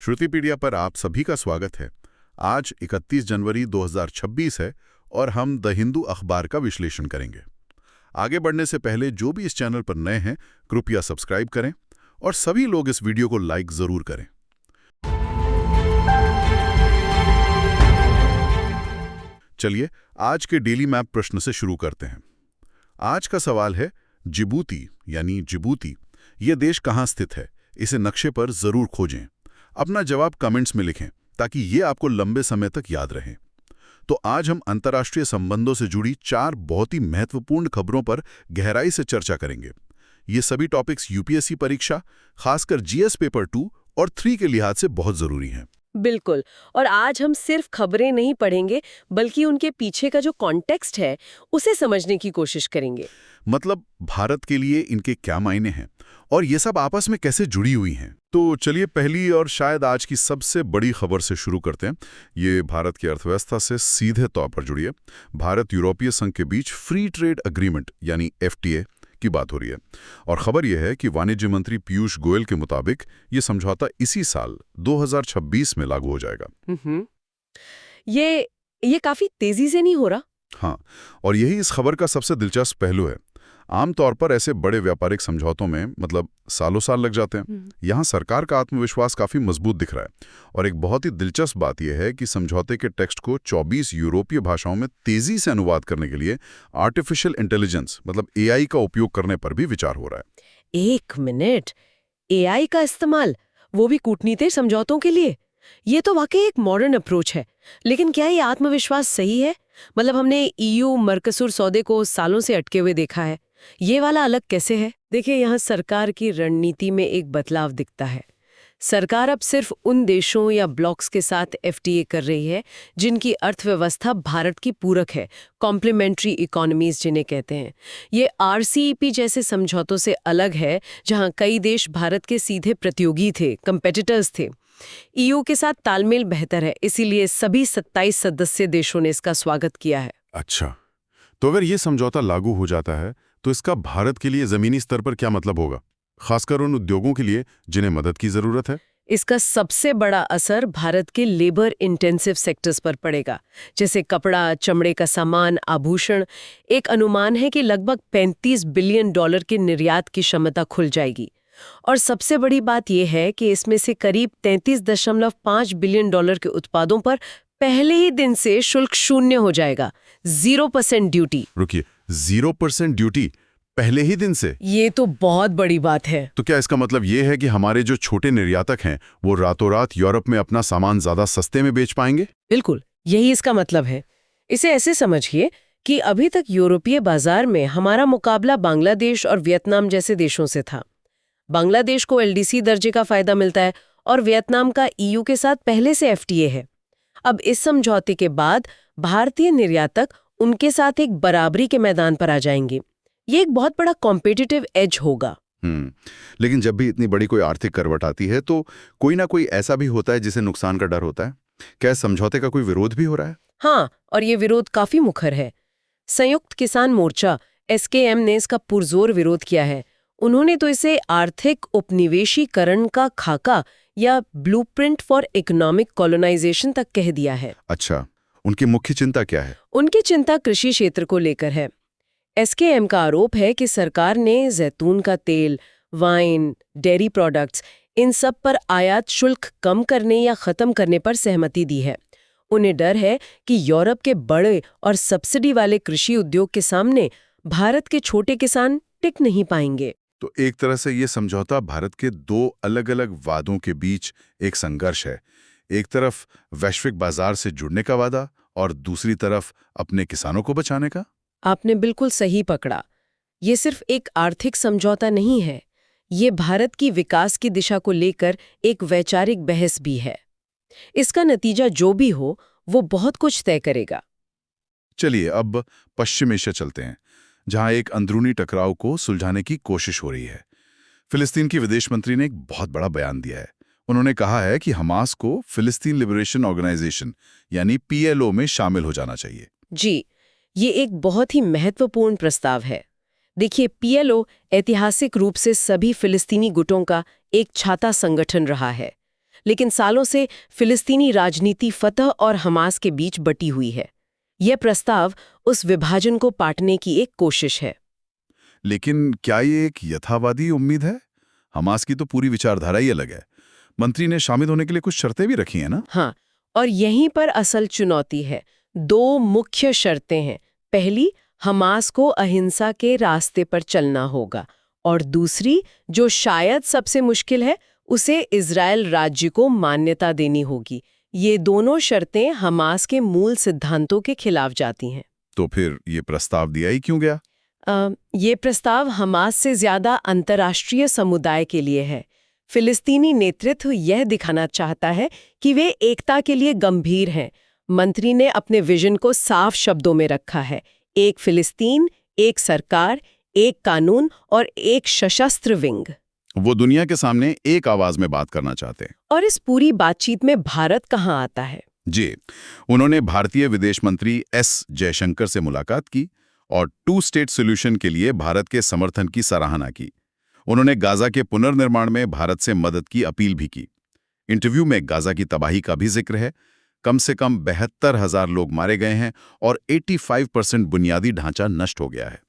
श्रुतिपीडिया पर आप सभी का स्वागत है। आज 31 जनवरी 2026 है और हम द हिंदू अखबार का विश्लेषण करेंगे। आगे बढ़ने से पहले जो भी इस चैनल पर नए हैं कृपया सब्सक्राइब करें और सभी लोग इस वीडियो को लाइक जरूर करें। चलिए आज के डेली मैप प्रश्न से शुरू करते हैं। आज का सवाल है जिबूती यानी जिबूती ये देश कहाँ स्थित है, इसे नक्शे पर जरूर खोजें। अपना जवाब कमेंट्स में लिखें ताकि ये आपको लंबे समय तक याद रहे। तो आज हम अंतर्राष्ट्रीय संबंधों से जुड़ी 4 बहुत ही महत्वपूर्ण खबरों पर गहराई से चर्चा करेंगे। ये सभी टॉपिक्स यूपीएससी परीक्षा, खासकर जीएस पेपर 2 और 3 के लिहाज से बहुत जरूरी हैं। बिल्कुल। और आज हम सिर्फ खबरें नहीं पढ़ेंगे बल्कि उनके पीछे का जो कॉन्टेक्स्ट है उसे समझने की कोशिश करेंगे। मतलब भारत के लिए इनके क्या मायने हैं और ये सब आपस में कैसे जुड़ी हुई हैं। तो चलिए पहली और शायद आज की सबसे बड़ी खबर से शुरू करते हैं। ये भारत की अर्थव्यवस्था से सीधे तौर पर जुड़ी है। भारत यूरोपीय संघ के बीच फ्री ट्रेड एग्रीमेंट यानी एफटीए की बात हो रही है और खबर यह है कि वाणिज्य मंत्री पीयूष गोयल के मुताबिक ये समझौता इसी साल 2026 में लागू हो जाएगा। ये काफी तेजी से नहीं हो रहा। हाँ, और यही इस खबर का सबसे दिलचस्प पहलू है। आमतौर पर ऐसे बड़े व्यापारिक समझौतों में मतलब सालों साल लग जाते हैं। यहाँ सरकार का आत्मविश्वास काफी मजबूत दिख रहा है और एक बहुत ही दिलचस्प बात यह है कि समझौते के टेक्स्ट को 24 यूरोपीय भाषाओं में तेजी से अनुवाद करने के लिए आर्टिफिशियल इंटेलिजेंस मतलब एआई का उपयोग करने पर भी विचार हो रहा है। एक मिनट, एआई का इस्तेमाल, वो भी कूटनीतिक समझौतों के लिए? ये तो वाकई एक मॉडर्न अप्रोच है। लेकिन क्या ये आत्मविश्वास सही है? मतलब हमने ईयू मर्कसुर सौदे को सालों से अटके हुए देखा है, ये वाला अलग कैसे है? देखिए, यहाँ सरकार की रणनीति में एक बदलाव दिखता है। सरकार अब सिर्फ उन देशों या ब्लॉक्स के साथ एफटीए कर रही है जिनकी अर्थव्यवस्था भारत की पूरक है, कॉम्प्लीमेंट्री इकोनॉमीज जिन्हें कहते हैं। ये आरसीईपी जैसे समझौतों से अलग है जहाँ कई देश भारत के सीधे प्रतियोगी थे, कंपेटिटर्स थे। ईयू के साथ तालमेल बेहतर है, इसीलिए सभी 27 सदस्य देशों ने इसका स्वागत किया है। अच्छा, तो अगर ये समझौता लागू हो जाता है तो इसका भारत के लिए जमीनी स्तर पर क्या मतलब होगा, खासकर उन उद्योगों के लिए जिन्हें मदद की जरूरत है? इसका सबसे बड़ा असर भारत के लेबर इंटेंसिव सेक्टर्स पर पड़ेगा, जैसे कपड़ा, चमड़े का सामान, आभूषण। एक अनुमान है कि लगभग $35 बिलियन के निर्यात की क्षमता खुल जाएगी। और सबसे बड़ी बात यह है कि इसमें से करीब $33.5 बिलियन के उत्पादों पर पहले ही दिन से शुल्क शून्य हो जाएगा, 0% ड्यूटी। रुकिए, 0% ड्यूटी पहले ही दिन से? ये तो बहुत बड़ी बात है। तो क्या इसका मतलब ये है कि हमारे जो छोटे निर्यातक हैं वो रातों रात यूरोप में अपना सामान ज्यादा सस्ते में बेच पाएंगे? बिल्कुल, यही इसका मतलब है। इसे ऐसे समझिए कि अभी तक यूरोपीय बाजार में हमारा मुकाबला बांग्लादेश और वियतनाम जैसे देशों से था। बांग्लादेश को एलडीसी दर्जे का फायदा मिलता है और वियतनाम का ईयू के साथ पहले से एफटीए है। अब इस समझौते के बाद भारतीय निर्यातक उनके साथ एक बराबरी के मैदान पर आ जाएंगे। ये एक बहुत बड़ा कॉम्पिटिटिव एज होगा। लेकिन जब भी इतनी बड़ी कोई आर्थिक करवट आती है तो कोई ना कोई ऐसा भी होता है जिसे नुकसान का डर होता है। क्या इस समझौते का कोई विरोध भी हो रहा है? हाँ, और ये विरोध काफी मुखर है। संयुक्त किसान मोर्चा एसकेएम ने इसका पुरजोर विरोध किया है। उन्होंने तो इसे आर्थिक उपनिवेशीकरण का खाका या ब्लूप्रिंट फॉर इकोनॉमिक कॉलोनाइजेशन तक कह दिया है। अच्छा, उनकी मुख्य चिंता क्या है? उनकी चिंता कृषि क्षेत्र को लेकर है। एसकेएम का आरोप है कि सरकार ने जैतून का तेल, वाइन, डेयरी प्रोडक्ट्स, इन सब पर आयात शुल्क कम करने या खत्म करने पर सहमति दी है। उन्हें डर है कि यूरोप के बड़े और सब्सिडी वाले कृषि उद्योग के सामने भारत के छोटे किसान टिक नहीं पाएंगे। तो एक तरह से ये समझौता भारत के 2 अलग-अलग वादों के बीच एक संघर्ष है। एक तरफ वैश्विक बाजार से जुड़ने का वादा और दूसरी तरफ अपने किसानों को बचाने का। आपने बिल्कुल सही पकड़ा। ये सिर्फ एक आर्थिक समझौता नहीं है, ये भारत की विकास की दिशा को लेकर एक वैचारिक बहस भी है। इसका नतीजा जो भी हो वो बहुत कुछ तय करेगा। चलिए अब पश्चिम एशिया चलते हैं, जहां एक अंदरूनी टकराव को सुलझाने की कोशिश हो रही है। फिलिस्तीन की विदेश मंत्री ने एक बहुत बड़ा बयान दिया है। उन्होंने कहा है कि हमास को फिलिस्तीन लिबरेशन ऑर्गेनाइजेशन यानी पीएलओ में शामिल हो जाना चाहिए। जी, ये एक बहुत ही महत्वपूर्ण प्रस्ताव है। देखिए, पीएलओ ऐतिहासिक रूप से सभी फिलिस्तीनी गुटों का एक छाता संगठन रहा है, लेकिन सालों से फिलिस्तीनी राजनीति फतह और हमास के बीच बटी हुई है। यह प्रस्ताव उस विभाजन को पाटने की एक कोशिश है। लेकिन क्या ये एक यथावादी उम्मीद है? हमास की तो पूरी विचारधारा ही अलग है। मंत्री ने शामिल होने के लिए कुछ शर्तें भी रखी हैं ना? हाँ, और यहीं पर असल चुनौती है। 2 मुख्य शर्तें हैं। पहली, हमास को अहिंसा के रास्ते पर चलना होगा, और दूसरी, जो शायद सबसे मुश्किल है, उसे इजरायल राज्य को मान्यता देनी होगी। ये दोनों शर्तें हमास के मूल सिद्धांतों के खिलाफ जाती हैं। तो फिर ये प्रस्ताव दिया ही क्यों गया? ये प्रस्ताव हमास से ज्यादा अंतर्राष्ट्रीय समुदाय के लिए है। फिलिस्तीनी नेतृत्व यह दिखाना चाहता है कि वे एकता के लिए गंभीर हैं। मंत्री ने अपने विजन को साफ शब्दों में रखा है: एक फिलिस्तीन, एक सरकार, एक कानून और एक सशस्त्र विंग। वो दुनिया के सामने एक आवाज में बात करना चाहते हैं। और इस पूरी बातचीत में भारत कहाँ आता है? जी, उन्होंने भारतीय विदेश मंत्री एस जयशंकर से मुलाकात की और 2 स्टेट सॉल्यूशन के लिए भारत के समर्थन की सराहना की। उन्होंने गाजा के पुनर्निर्माण में भारत से मदद की अपील भी की। इंटरव्यू में गाजा की तबाही का भी जिक्र है। कम से कम 72,000 लोग मारे गए हैं और 85% बुनियादी ढांचा नष्ट हो गया है।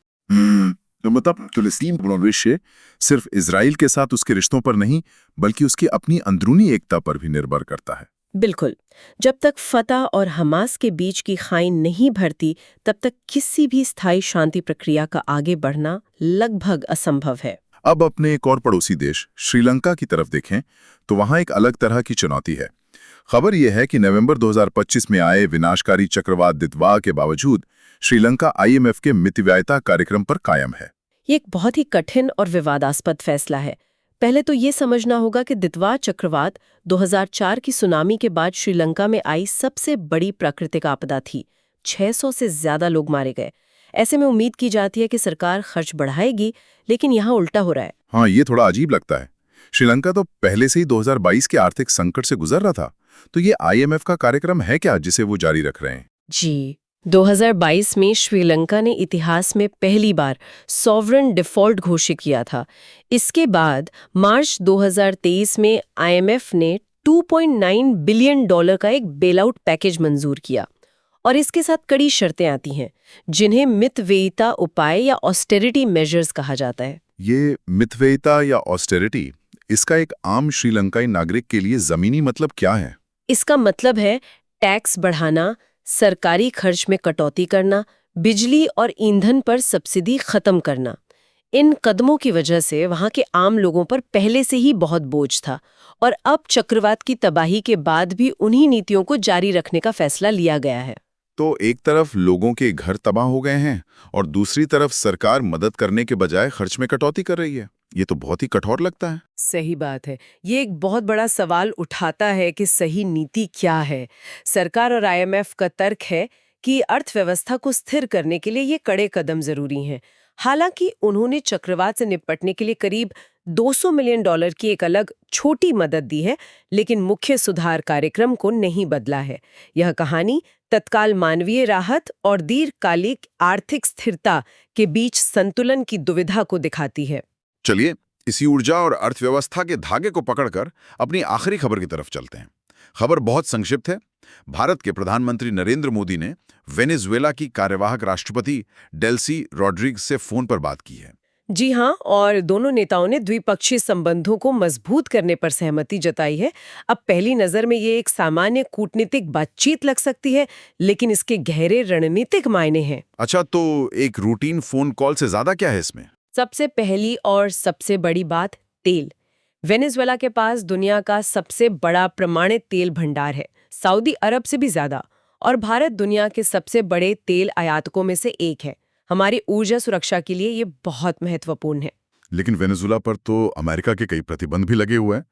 तो मतलब फिलिस्तीन भविष्य सिर्फ इजराइल के साथ उसके रिश्तों पर नहीं, बल्कि उसकी अपनी अंदरूनी एकता पर भी निर्भर करता है। बिल्कुल। जब तक फतह और हमास के बीच की खाई नहीं भरती, तब तक किसी भी स्थायी शांति प्रक्रिया का आगे बढ़ना लगभग असंभव है। अब अपने एक और पड़ोसी देश श्रीलंका की तरफ देखें तो वहां एक अलग तरह की चुनौती है। खबर यह है कि नवंबर 2025 में आए विनाशकारी चक्रवात दितवा के बावजूद श्रीलंका IMF के मितव्ययिता कार्यक्रम पर कायम है। ये एक बहुत ही कठिन और विवादास्पद फैसला है। पहले तो ये समझना होगा कि दितवा चक्रवात 2004 की सुनामी के बाद श्रीलंका में आई सबसे बड़ी प्राकृतिक आपदा थी। 600 से ज्यादा लोग मारे गए। ऐसे में उम्मीद की जाती है कि सरकार खर्च बढ़ाएगी, लेकिन यहाँ उल्टा हो रहा है। हाँ, ये थोड़ा अजीब लगता है। श्रीलंका तो पहले से ही 2022 के आर्थिक संकट से गुजर रहा था, तो ये IMF का कार्यक्रम है क्या जिसे वो जारी रख रहे हैं? जी, 2022 में श्रीलंका ने इतिहास में पहली बार सॉवरेन डिफॉल्ट घोषित किया था। इसके बाद मार्च 2023 में IMF ने $2.9 बिलियन का एक बेलआउट पैकेज मंजूर किया, और इसके साथ कड़ी शर्तें आती हैं, जिन्हें मितव्ययिता उपाय या ऑस्टेरिटी मेजर्स कहा जाता है। ये मितव्ययिता या ऑस्टेरिटी, इसका एक आम श्रीलंकाई नागरिक के लिए जमीनी मतलब क्या है? इसका मतलब है टैक्स बढ़ाना, सरकारी खर्च में कटौती करना, बिजली और ईंधन पर सब्सिडी खत्म करना। इन कदमों की वजह से वहां के आम लोगों पर पहले से ही बहुत बोझ था, और अब चक्रवात की तबाही के बाद भी उन्हीं नीतियों को जारी रखने का फैसला लिया गया है। तो एक तरफ लोगों के घर तबाह हो गए हैं और दूसरी तरफ सरकार मदद करने के बजाय खर्च में कटौती कर रही है। ये तो बहुत ही कठोर लगता है। सही बात है। ये एक बहुत बड़ा सवाल उठाता है कि सही नीति क्या है। सरकार और IMF का तर्क है कि अर्थव्यवस्था को स्थिर करने के लिए ये कड़े कदम जरूरी हैं। हालांकि उन्होंने चक्रवात से निपटने के लिए करीब $200 मिलियन की एक अलग छोटी मदद दी है, लेकिन मुख्य सुधार कार्यक्रम को नहीं बदला है। यह कहानी तत्काल मानवीय राहत और दीर्घकालिक आर्थिक स्थिरता के बीच संतुलन की दुविधा को दिखाती है। चलिए, इसी ऊर्जा और अर्थव्यवस्था के धागे को पकड़कर अपनी आखिरी खबर की तरफ चलते हैं। खबर बहुत संक्षिप्त है। भारत के प्रधानमंत्री नरेंद्र मोदी ने वेनेजुएला की कार्यवाहक राष्ट्रपति डेल्सी रोड्रिग्स से फोन पर बात की है। जी हाँ, और दोनों नेताओं ने द्विपक्षीय संबंधों को मजबूत करने पर सहमति जताई है। अब पहली नजर में ये एक सामान्य कूटनीतिक बातचीत लग सकती है, लेकिन इसके गहरे रणनीतिक मायने हैं। अच्छा, तो एक रूटीन फोन कॉल से ज्यादा क्या है इसमें? सबसे पहली और सबसे बड़ी बात, तेल। वेनेजुएला के पास दुनिया का सबसे बड़ा प्रमाणित तेल भंडार है, सऊदी अरब से भी ज्यादा, और भारत दुनिया के सबसे बड़े तेल आयातकों में से एक है। हमारी ऊर्जा सुरक्षा के लिए ये बहुत महत्वपूर्ण है। लेकिन वेनेजुएला पर तो अमेरिका के कई प्रतिबंध भी लगे हुए हैं।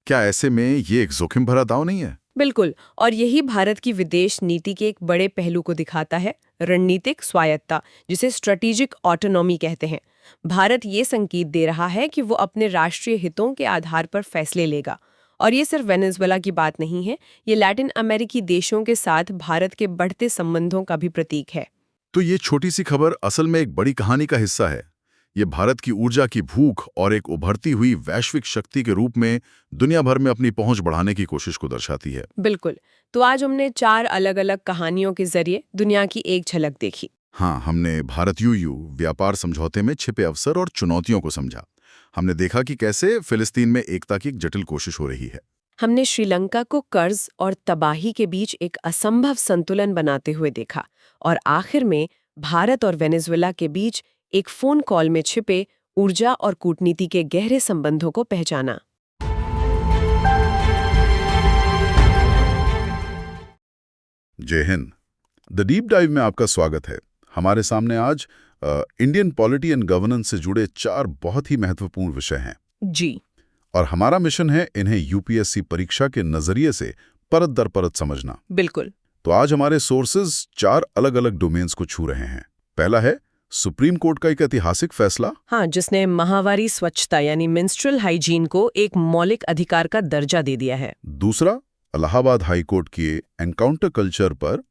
क्या ऐसे में ये एक जोखिम भरा दांव नहीं है? बिल्कुल, और यही भारत की विदेश नीति के एक बड़े पहलू को दिखाता है, रणनीतिक स्वायत्ता, जिसे स्ट्रेटेजिक ऑटोनॉमी कहते हैं। भारत ये संकेत दे रहा है कि वो अपने राष्ट्रीय हितों के आधार पर फैसले लेगा। और ये सिर्फ वेनेजुएला की बात नहीं है, ये लैटिन अमेरिकी देशों के साथ भारत के बढ़ते संबंधों का भी प्रतीक है। तो ये छोटी सी खबर असल में एक बड़ी कहानी का हिस्सा है। ये भारत की ऊर्जा की भूख और एक उभरती हुई वैश्विक शक्ति के रूप में दुनिया भर में अपनी पहुंच बढ़ाने की कोशिश को दर्शाती है। बिल्कुल। तो आज हमने 4 अलग-अलग कहानियों के जरिए दुनिया की एक झलक देखी। हाँ, हमने भारत यूयू व्यापार समझौते में छिपे अवसर और चुनौतियों को समझा। हमने देखा कि कैसे फिलिस्तीन में एकता की एक जटिल कोशिश हो रही है। हमने श्रीलंका को कर्ज और तबाही के बीच एक असंभव संतुलन बनाते हुए देखा, और आखिर में भारत और वेनेजुएला के बीच एक फोन कॉल में छिपे ऊर्जा और कूटनीति के गहरे संबंधों को पहचाना। जय हिंद। द डीप डाइव में आपका स्वागत है। हमारे सामने आज इंडियन पॉलिटी एंड गवर्नेंस से जुड़े 4 बहुत ही महत्वपूर्ण विषय हैं जी। और हमारा मिशन है इन्हें यूपीएससी परीक्षा के नजरिए से परत दर परत समझना। बिल्कुल। तो आज हमारे सोर्सेज 4 अलग-अलग डोमेन्स को छू रहे हैं। पहला है सुप्रीम कोर्ट का एक ऐतिहासिक फैसला, हाँ, जिसने माहवारी स्वच्छता यानी मेंस्ट्रुअल हाइजीन को एक मौलिक अधिकार का दर्जा दे दिया है। दूसरा इलाहाबाद हाई कोर्ट की एनकाउंटर कल्चर पर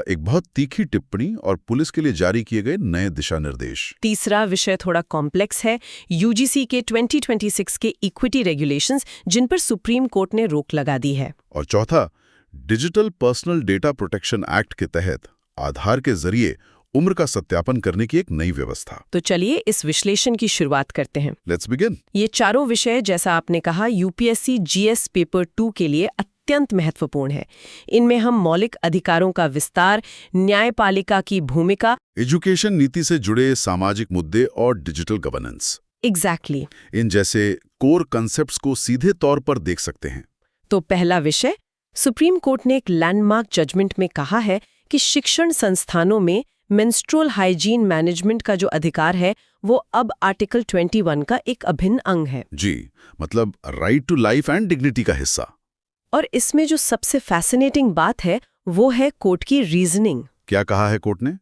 एक बहुत तीखी टिप्पणी और पुलिस के लिए जारी किए गए नए दिशा निर्देश। तीसरा विषय थोड़ा कॉम्प्लेक्स है, यूजीसी के 2026 के इक्विटी रेगुलेशंस, जिन पर सुप्रीम कोर्ट ने रोक लगा दी है। और चौथा digital personal data protection act के तहत आधार के जरिए उम्र का सत्यापन करने की एक नई व्यवस्था। तो चलिए इस विश्लेषण की शुरुआत करते हैं। Let's begin. ये चारों विषय, जैसा आपने कहा, यूपीएससी जीएस पेपर 2 के लिए अत्यंत महत्वपूर्ण है। इनमें हम मौलिक अधिकारों का विस्तार, न्यायपालिका की भूमिका, एजुकेशन नीति से जुड़े सामाजिक मुद्दे और डिजिटल गवर्नेंस, एग्जैक्टली इन जैसे कोर कंसेप्ट्स को सीधे तौर पर देख सकते हैं। तो पहला विषय, सुप्रीम कोर्ट ने एक लैंडमार्क जजमेंट में कहा है कि शिक्षण संस्थानों में मेंस्ट्रुअल हाइजीन मैनेजमेंट का जो अधिकार है वो अब आर्टिकल 21 का एक अभिन्न अंग है। जी, मतलब right to life and dignity का हिस्सा। और इसमें जो सबसे फैसिनेटिंग बात है वो है कोर्ट की रीजनिंग। क्या कहा है कोर्ट ने?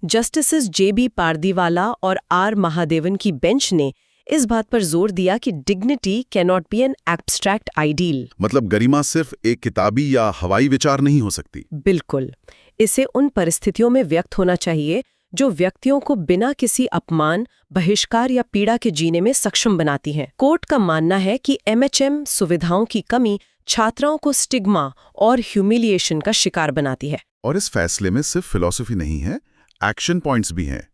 जस्टिसेस जेबी पारदीवाला और आर महादेवन की बेंच ने इस बात पर जोर दिया कि dignity can not be an abstract ideal. मतलब गरिमा सिर्फ एक किताबी या हवाई विचार नहीं हो सकती। बिल्कुल, इसे उन परिस्थितियों में व्यक्त होना चाहिए जो व्यक्तियों को बिना किसी अपमान, बहिष्कार या पीड़ा के जीने में सक्षम बनाती हैं। कोर्ट का मानना है कि एमएचएम सुविधाओं की कमी छात्राओं को स्टिग्मा और ह्यूमिलिएशन का शिकार बनाती है। और इस फैसले में सिर्फ फिलॉसफी नहीं है, एक्शन पॉइंट्स भी हैं।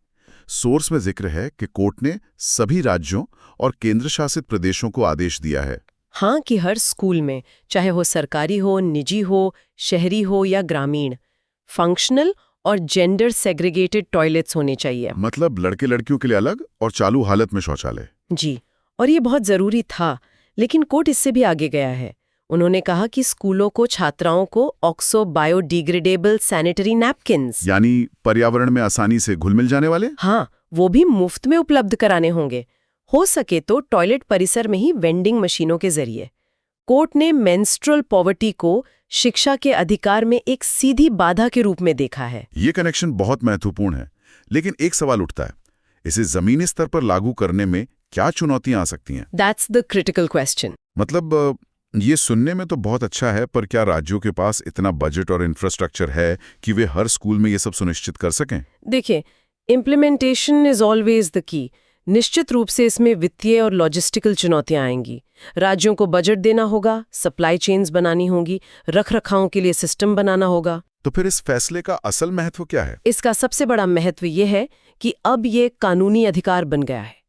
सोर्स में जिक्र है कि कोर्ट ने सभी राज्यों और केंद्र शासित प्रदेशों को आदेश दिया है, हाँ, कि हर स्कूल में, चाहे वो सरकारी हो, निजी हो, शहरी हो या ग्रामीण, फंक्शनल और जेंडर सेग्रीगेटेड टॉयलेट्स होने चाहिए। मतलब लड़के लड़कियों के लिए अलग और चालू हालत में शौचालय। जी, और ये बहुत जरूरी था, लेकिन कोर्ट इससे भी आगे गया है। उन्होंने कहा कि स्कूलों को छात्राओं को ऑक्सो बायोडिग्रेडेबल सैनिटरी नैपकिन्स, यानी पर्यावरण में आसानी से घुल मिल जाने वाले, हाँ, वो भी मुफ्त में उपलब्ध कराने होंगे, हो सके तो टॉयलेट परिसर में ही वेंडिंग मशीनों के जरिए। कोर्ट ने मेंस्ट्रुअल पॉवर्टी को शिक्षा के अधिकार में एक सीधी बाधा के रूप में देखा है। ये कनेक्शन बहुत महत्वपूर्ण है, लेकिन एक सवाल उठता है, इसे जमीनी स्तर पर लागू करने में क्या चुनौतियां आ सकती हैं? That's the critical question. मतलब ये सुनने में तो बहुत अच्छा है, पर क्या राज्यों के पास इतना बजट और इंफ्रास्ट्रक्चर है कि वे हर स्कूल में ये सब सुनिश्चित कर सकें? देखिए, implementation is always the key. निश्चित रूप से इसमें वित्तीय और लॉजिस्टिकल चुनौतियां आएंगी। राज्यों को बजट देना होगा, सप्लाई चेन्स बनानी होगी, रखरखाव के लिए सिस्टम बनाना होगा। तो फिर इस फैसले का असल महत्व क्या है? इसका सबसे बड़ा महत्व ये है कि अब ये कानूनी अधिकार बन गया है।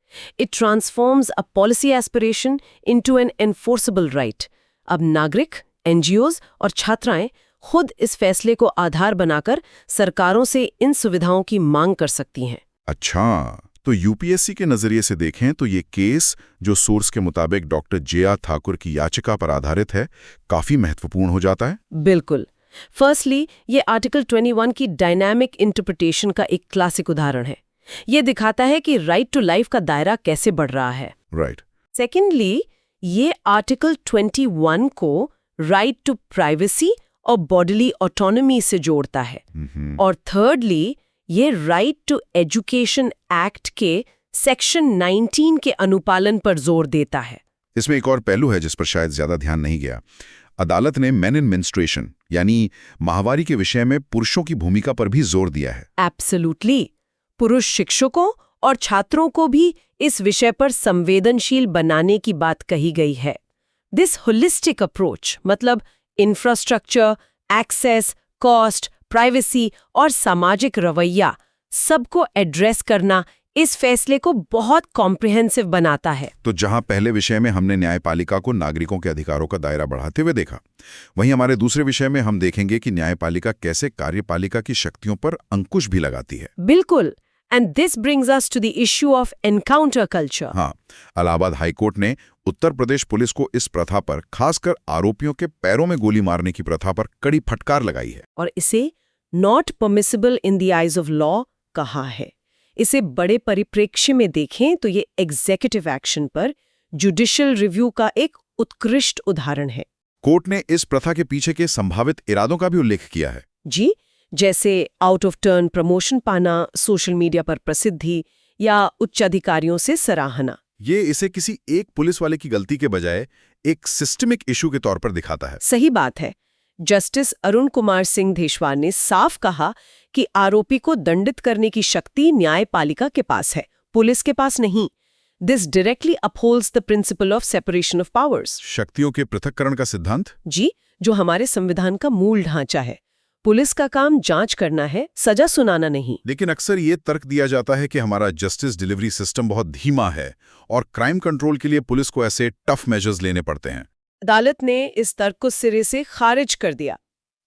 It transforms a policy aspiration into an enforceable right. अब नागरिक, एनजीओज और छात्राएं खुद इस फैसले को आधार बनाकर सरकारों से इन सुविधाओं की मांग कर सकती हैं। अच्छा, तो यूपीएससी के नजरिए से देखें तो ये केस, जो सोर्स के मुताबिक डॉक्टर जे.आर. ठाकुर की याचिका पर आधारित है, काफी महत्वपूर्ण हो जाता है। बिल्कुल। फर्स्टली, ये आर्टिकल 21 की डायनामिक इंटरप्रिटेशन का एक क्लासिक उदाहरण है। ये दिखाता है कि राइट टू लाइफ का दायरा कैसे बढ़ रहा है। राइट। सेकेंडली, ये आर्टिकल 21 को राइट टू प्राइवेसी और बॉडीली ऑटोनॉमी से जोड़ता है। और थर्डली, ये राइट टू एजुकेशन एक्ट के सेक्शन 19 के अनुपालन पर जोर देता है। इसमें एक और पहलू है जिस पर शायद ज्यादा ध्यान नहीं गया। अदालत ने मेन इन मेंस्ट्रुएशन यानी माहवारी के विषय में पुरुषों की भूमिका पर भी जोर दिया है। एब्सोल्युटली। पुरुष शिक्षकों और छात्रों को भी इस विषय पर संवेदनशील बनाने की बात कही गई है। दिस होलिस्टिक अप्रोच मतलब इंफ्रास्ट्रक्चर, एक्सेस, कॉस्ट, प्राइवेसी और सामाजिक रवैया सबको एड्रेस करना इस फैसले को बहुत कॉम्प्रिहेंसिव बनाता है। तो जहां पहले विषय में हमने न्यायपालिका को नागरिकों के अधिकारों का दायरा बढ़ाते हुए देखा, वहीं हमारे दूसरे विषय में हम देखेंगे कि न्यायपालिका कैसे कार्यपालिका की शक्तियों पर अंकुश भी लगाती है। बिल्कुल। And this brings us to the issue of encounter culture. हाँ, इलाहाबाद हाईकोर्ट ने उत्तर प्रदेश पुलिस को इस प्रथा पर, खासकर आरोपियों के पैरों में गोली मारने की प्रथा पर कड़ी फटकार लगाई है और इसे not permissible in the eyes of law कहा है। इसे बड़े परिप्रेक्ष्य में देखें तो ये एग्जीक्यूटिव एक्शन पर जुडिशियल रिव्यू का एक उत्कृष्ट उदाहरण है। कोर्ट ने इस प्रथा के पीछे के संभावित इरादों का भी उल्लेख किया है। जी, जैसे आउट ऑफ टर्न प्रमोशन पाना, सोशल मीडिया पर प्रसिद्धि या उच्च अधिकारियों से सराहना। ये इसे किसी एक पुलिस वाले की गलती के बजाय एक सिस्टमिक इशू के तौर पर दिखाता है। सही बात है। जस्टिस अरुण कुमार सिंह धेशवाल ने साफ कहा कि आरोपी को दंडित करने की शक्ति न्यायपालिका के पास है, पुलिस के पास नहीं। This directly upholds the principle of separation of powers. शक्तियों के पृथक्करण का सिद्धांत? जी, जो हमारे संविधान का मूल ढांचा है। पुलिस का काम जांच करना है, सजा सुनाना नहीं। लेकिन अक्सर ये तर्क दिया जाता है कि हमारा जस्टिस डिलीवरी सिस्टम बहुत धीमा है और क्राइम कंट्रोल के लिए पुलिस को ऐसे टफ मेजर्स लेने पड़ते हैं। अदालत ने इस तर्क को सिरे से खारिज कर दिया।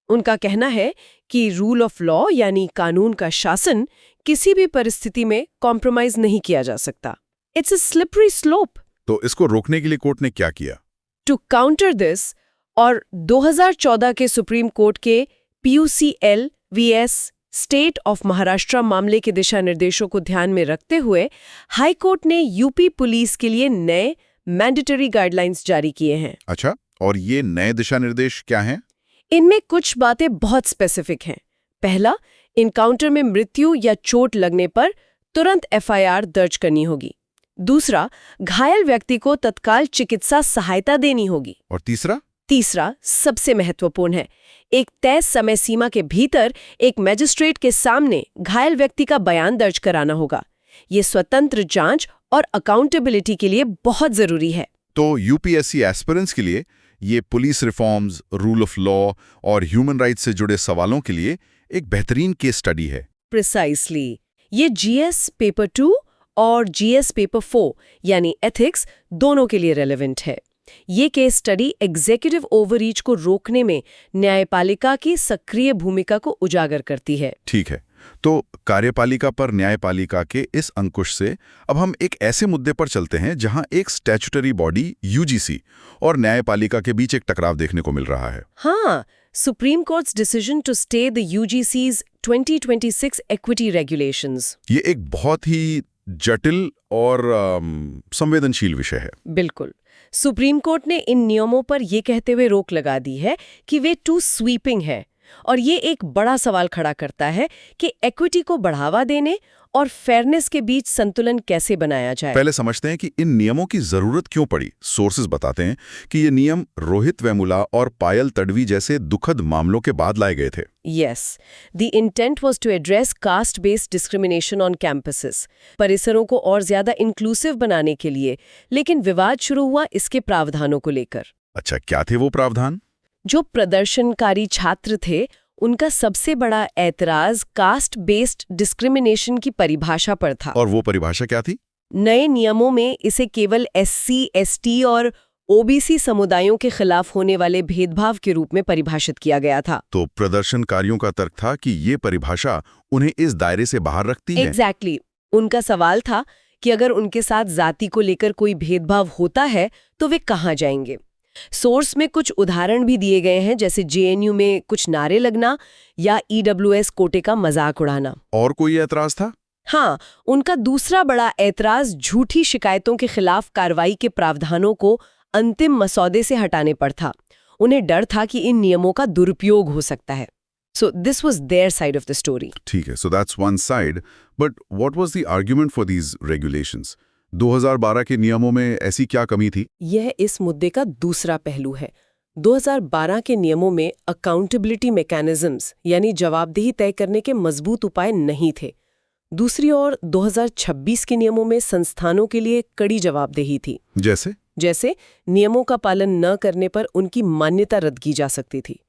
उनका कहना है कि रूल ऑफ लॉ यानी कानून का शासन किसी भी परिस्थिति में कॉम्प्रोमाइज नहीं किया जा सकता। It's a slippery slope. तो इसको रोकने के लिए कोर्ट ने क्या किया? टू काउंटर दिस और 2014 के सुप्रीम कोर्ट के PUCL vs state of Maharashtra मामले के दिशा निर्देशों को ध्यान में रखते हुए हाई कोर्ट ने यूपी पुलिस के लिए नए मैंडेटरी गाइडलाइंस जारी किए हैं। अच्छा, और ये नए दिशा निर्देश क्या हैं? इनमें कुछ बातें बहुत स्पेसिफिक हैं। पहला, इनकाउंटर में मृत्यु या चोट लगने पर तुरंत FIR दर्ज करनी होगी। दूसरा, घायल व्यक्ति को तत्काल चिकित्सा सहायता देनी होगी। और तीसरा, सबसे महत्वपूर्ण है, एक तय समय सीमा के भीतर एक मजिस्ट्रेट के सामने घायल व्यक्ति का बयान दर्ज कराना होगा। ये स्वतंत्र जांच और अकाउंटेबिलिटी के लिए बहुत जरूरी है। तो UPSC एस्पिरेंट्स के लिए ये police reforms, rule of law और ह्यूमन राइट्स से जुड़े सवालों के लिए एक बेहतरीन केस स्टडी है। प्रिसाइसली। ये GS पेपर 2 और GS पेपर 4 यानी एथिक्स दोनों के लिए रेलेवेंट है। ये केस स्टडी एग्जीक्यूटिव ओवररीच को रोकने में न्यायपालिका की सक्रिय भूमिका को उजागर करती है। ठीक है, तो कार्यपालिका पर न्यायपालिका के इस अंकुश से अब हम एक ऐसे मुद्दे पर चलते हैं जहां एक स्टैट्यूटरी बॉडी UGC और न्यायपालिका के बीच एक टकराव देखने को मिल रहा है। हाँ, supreme court's decision to stay the UGC's 2026 equity regulations. ये एक बहुत ही जटिल और संवेदनशील विषय है। बिल्कुल। सुप्रीम कोर्ट ने इन नियमों पर यह कहते हुए रोक लगा दी है कि वे टू स्वीपिंग है और ये एक बड़ा सवाल खड़ा करता है कि इक्विटी को बढ़ावा देने और फेयरनेस के बीच संतुलन कैसे बनाया जाए। पहले समझते हैं कि इन नियमों की जरूरत क्यों पड़ी। सोर्सेज बताते हैं कि ये नियम रोहित वेमुला और पायल तडवी जैसे दुखद मामलों के बाद लाए गए थे। Yes, the intent was to address caste-based discrimination on campuses, परिसरों को और ज्यादा इंक्लूसिव बनाने के लिए, लेकिन विवाद शुरू हुआ इसके प्रावधानों को लेकर। अच्छा, क्या थे वो प्रावधान? जो प्रदर्शनकारी छात्र थे, उनका सबसे बड़ा ऐतराज कास्ट बेस्ड डिस्क्रिमिनेशन की परिभाषा पर था। और वो परिभाषा क्या थी? नए नियमों में इसे केवल SC, ST और OBC समुदायों के खिलाफ होने वाले भेदभाव के रूप में परिभाषित किया गया था। तो प्रदर्शनकारियों का तर्क था कि ये परिभाषा उन्हें इस दायरे से बाहर रखती है। Exactly. उनका सवाल था कि अगर उनके साथ जाति को लेकर कोई भेदभाव होता है तो वे कहाँ जाएंगे। सोर्स में कुछ उदाहरण भी दिए गए हैं, जैसे JNU में कुछ नारे लगना या EWS कोटे का मजाक उड़ाना। और कोई ऐतराज था? हाँ, उनका दूसरा बड़ा ऐतराज झूठी शिकायतों के खिलाफ कार्रवाई के प्रावधानों को अंतिम मसौदे से हटाने पर था। उन्हें डर था कि इन नियमों का दुरुपयोग हो सकता है। So this was their side of the story. ठीक है, so that's one side, but what was the argument for these regulations? 2012 के नियमों में ऐसी क्या कमी थी? यह इस मुद्दे का दूसरा पहलू है। 2012 के नियमों में अकाउंटेबिलिटी मैकेनिज्म्स यानी जवाबदेही तय करने के मजबूत उपाय नहीं थे। दूसरी ओर 2026 के नियमों में संस्थानों के लिए कड़ी जवाबदेही थी। जैसे नियमों का पालन न करने पर उनकी मान्यता रद्द की जा सकती थी।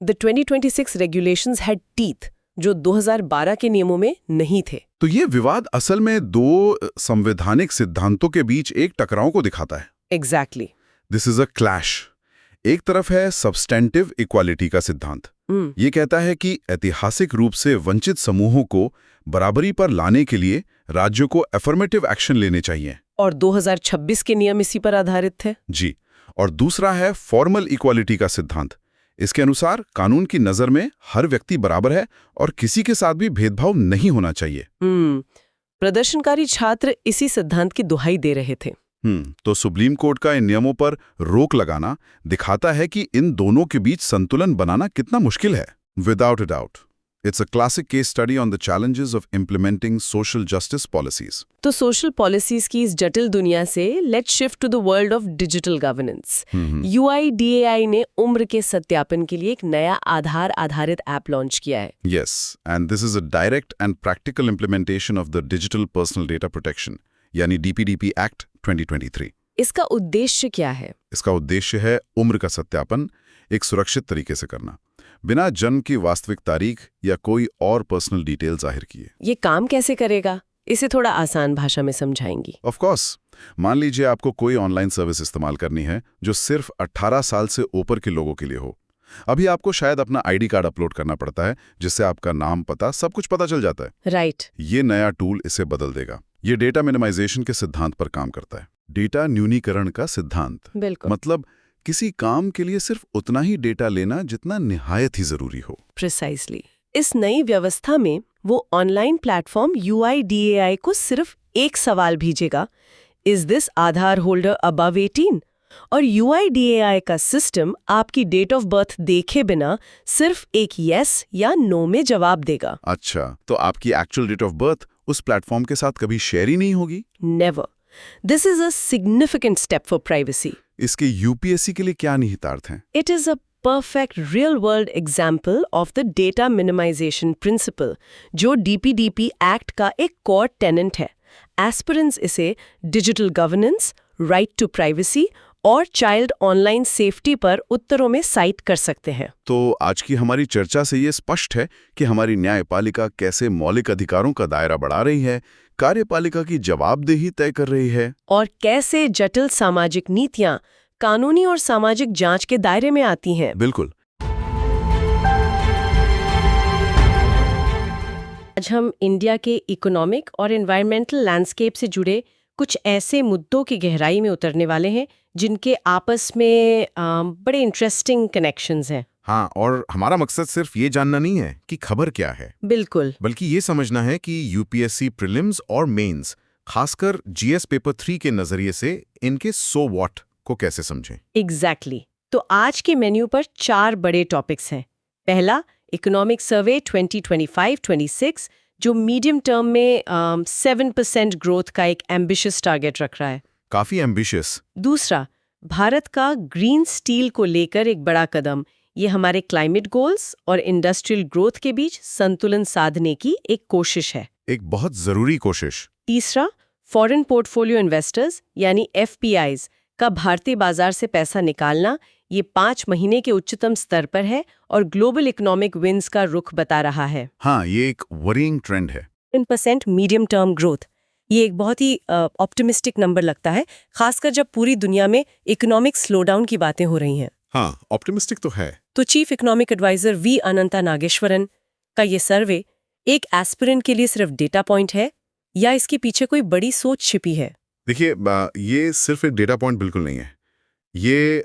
द 2026 रेगुलेशंस हैड टीथ, जो 2012 के नियमों में नहीं थे। तो ये विवाद असल में दो संवैधानिक सिद्धांतों के बीच एक टकराव को दिखाता है। Exactly. This is a clash. एक तरफ है सब्सटेंटिव इक्वालिटी का सिद्धांत। ये कहता है कि ऐतिहासिक रूप से वंचित समूहों को बराबरी पर लाने के लिए राज्यों को अफर्मेटिव एक्शन लेने चाहिए। और 2026 के नियम इसी पर आधारित थे। जी। और दूसरा है फॉर्मल इक्वालिटी का सिद्धांत। इसके अनुसार कानून की नजर में हर व्यक्ति बराबर है और किसी के साथ भी भेदभाव नहीं होना चाहिए। प्रदर्शनकारी छात्र इसी सिद्धांत की दुहाई दे रहे थे। तो सुप्रीम कोर्ट का इन नियमों पर रोक लगाना दिखाता है कि इन दोनों के बीच संतुलन बनाना कितना मुश्किल है। Without a doubt it's a classic case study on the challenges of implementing social justice policies. तो सोशल पॉलिसीज की इस जटिल दुनिया से let's shift to the world of digital governance. UIDAI ने उम्र के सत्यापन के लिए एक नया आधार आधारित ऐप लॉन्च किया है। Yes, and this is a direct and practical implementation of the digital personal data protection यानी DPDP एक्ट 2023। इसका उद्देश्य क्या है? इसका उद्देश्य है उम्र का सत्यापन एक सुरक्षित तरीके से करना, बिना जन्म की वास्तविक तारीख या कोई और पर्सनल डिटेल जाहिर किए। ये काम कैसे करेगा? इसे थोड़ा आसान भाषा में समझाएंगी। Of course. मान लीजिए आपको कोई ऑनलाइन सर्विस इस्तेमाल करनी है जो सिर्फ 18 साल से ऊपर के लोगों के लिए हो। अभी आपको शायद अपना ID कार्ड अपलोड करना पड़ता है, जिससे आपका नाम, पता सब कुछ पता चल जाता है। राइट। ये नया टूल इसे बदल देगा। ये डेटा मिनिमाइजेशन के सिद्धांत पर काम करता है। डेटा न्यूनीकरण का सिद्धांत। बिल्कुल। मतलब किसी काम के लिए सिर्फ उतना ही डेटा लेना जितना निहायत ही जरूरी हो। प्रिसाइसली। इस नई व्यवस्था में वो ऑनलाइन प्लेटफॉर्म UIDAI को सिर्फ एक सवाल भेजेगा, is this Aadhaar holder above 18? और UIDAI का सिस्टम आपकी डेट ऑफ बर्थ देखे बिना सिर्फ एक यस या नो में जवाब देगा। अच्छा, तो आपकी एक्चुअल डेट ऑफ बर्थ उस प्लेटफॉर्म के साथ कभी शेयर ही नहीं होगी? Never. This is a significant step for privacy. इसके UPSC के लिए क्या निहितार्थ हैं? It is a perfect real-world example of the data minimization principle, जो DPDP Act का एक core tenet है। Aspirants इसे digital governance, right to privacy और child online safety पर उत्तरों में साइट कर सकते हैं। तो आज की हमारी चर्चा से ये स्पष्ट है कि हमारी न्यायपालिका कैसे मौलिक अधिकारों का दायरा बढ़ा रही है, कार्यपालिका की जवाबदेही तय कर रही है, और कैसे जटिल सामाजिक नीतियां कानूनी और सामाजिक जांच के दायरे में आती हैं। बिल्कुल। आज हम इंडिया के इकोनॉमिक और एनवायरमेंटल लैंडस्केप से जुड़े कुछ ऐसे मुद्दों की गहराई में उतरने वाले हैं जिनके आपस में बड़े इंटरेस्टिंग कनेक्शंस हैं। हाँ, और हमारा मकसद सिर्फ ये जानना नहीं है कि खबर क्या है, बिल्कुल, बल्कि ये समझना है कि UPSC प्रीलिम्स और मेंस, खासकर GS पेपर 3 के नजरिए से इनके सो व्हाट को कैसे समझें। एग्जैक्टली। तो आज के मेन्यू पर 4 बड़े टॉपिक्स हैं। पहला, इकोनॉमिक सर्वे 2025-26, जो मीडियम टर्म में 7% ग्रोथ का एक एम्बिशियस टारगेट रख रहा है। काफी एम्बिशियस। दूसरा, भारत का ग्रीन स्टील को लेकर एक बड़ा कदम। ये हमारे क्लाइमेट गोल्स और इंडस्ट्रियल ग्रोथ के बीच संतुलन साधने की एक कोशिश है। एक बहुत जरूरी कोशिश। तीसरा, फॉरेन पोर्टफोलियो इन्वेस्टर्स यानी FPIs का भारतीय बाजार से पैसा निकालना। ये 5 महीने के उच्चतम स्तर पर है और ग्लोबल इकोनॉमिक विंस का रुख बता रहा है। हाँ, ये एक वरीइंग ट्रेंड है। 10% मीडियम टर्म ग्रोथ, ये एक बहुत ही ऑप्टिमिस्टिक नंबर लगता है, खासकर जब पूरी दुनिया में इकोनॉमिक स्लोडाउन की बातें हो रही हैं। हाँ, ऑप्टिमिस्टिक तो है। तो चीफ इकोनॉमिक एडवाइजर V अनंता नागेश्वरन का ये सर्वे एक एस्पिरेंट के लिए सिर्फ डेटा पॉइंट है या इसके पीछे कोई बड़ी सोच छिपी है? देखिए, ये सिर्फ एक डेटा पॉइंट बिल्कुल नहीं है। ये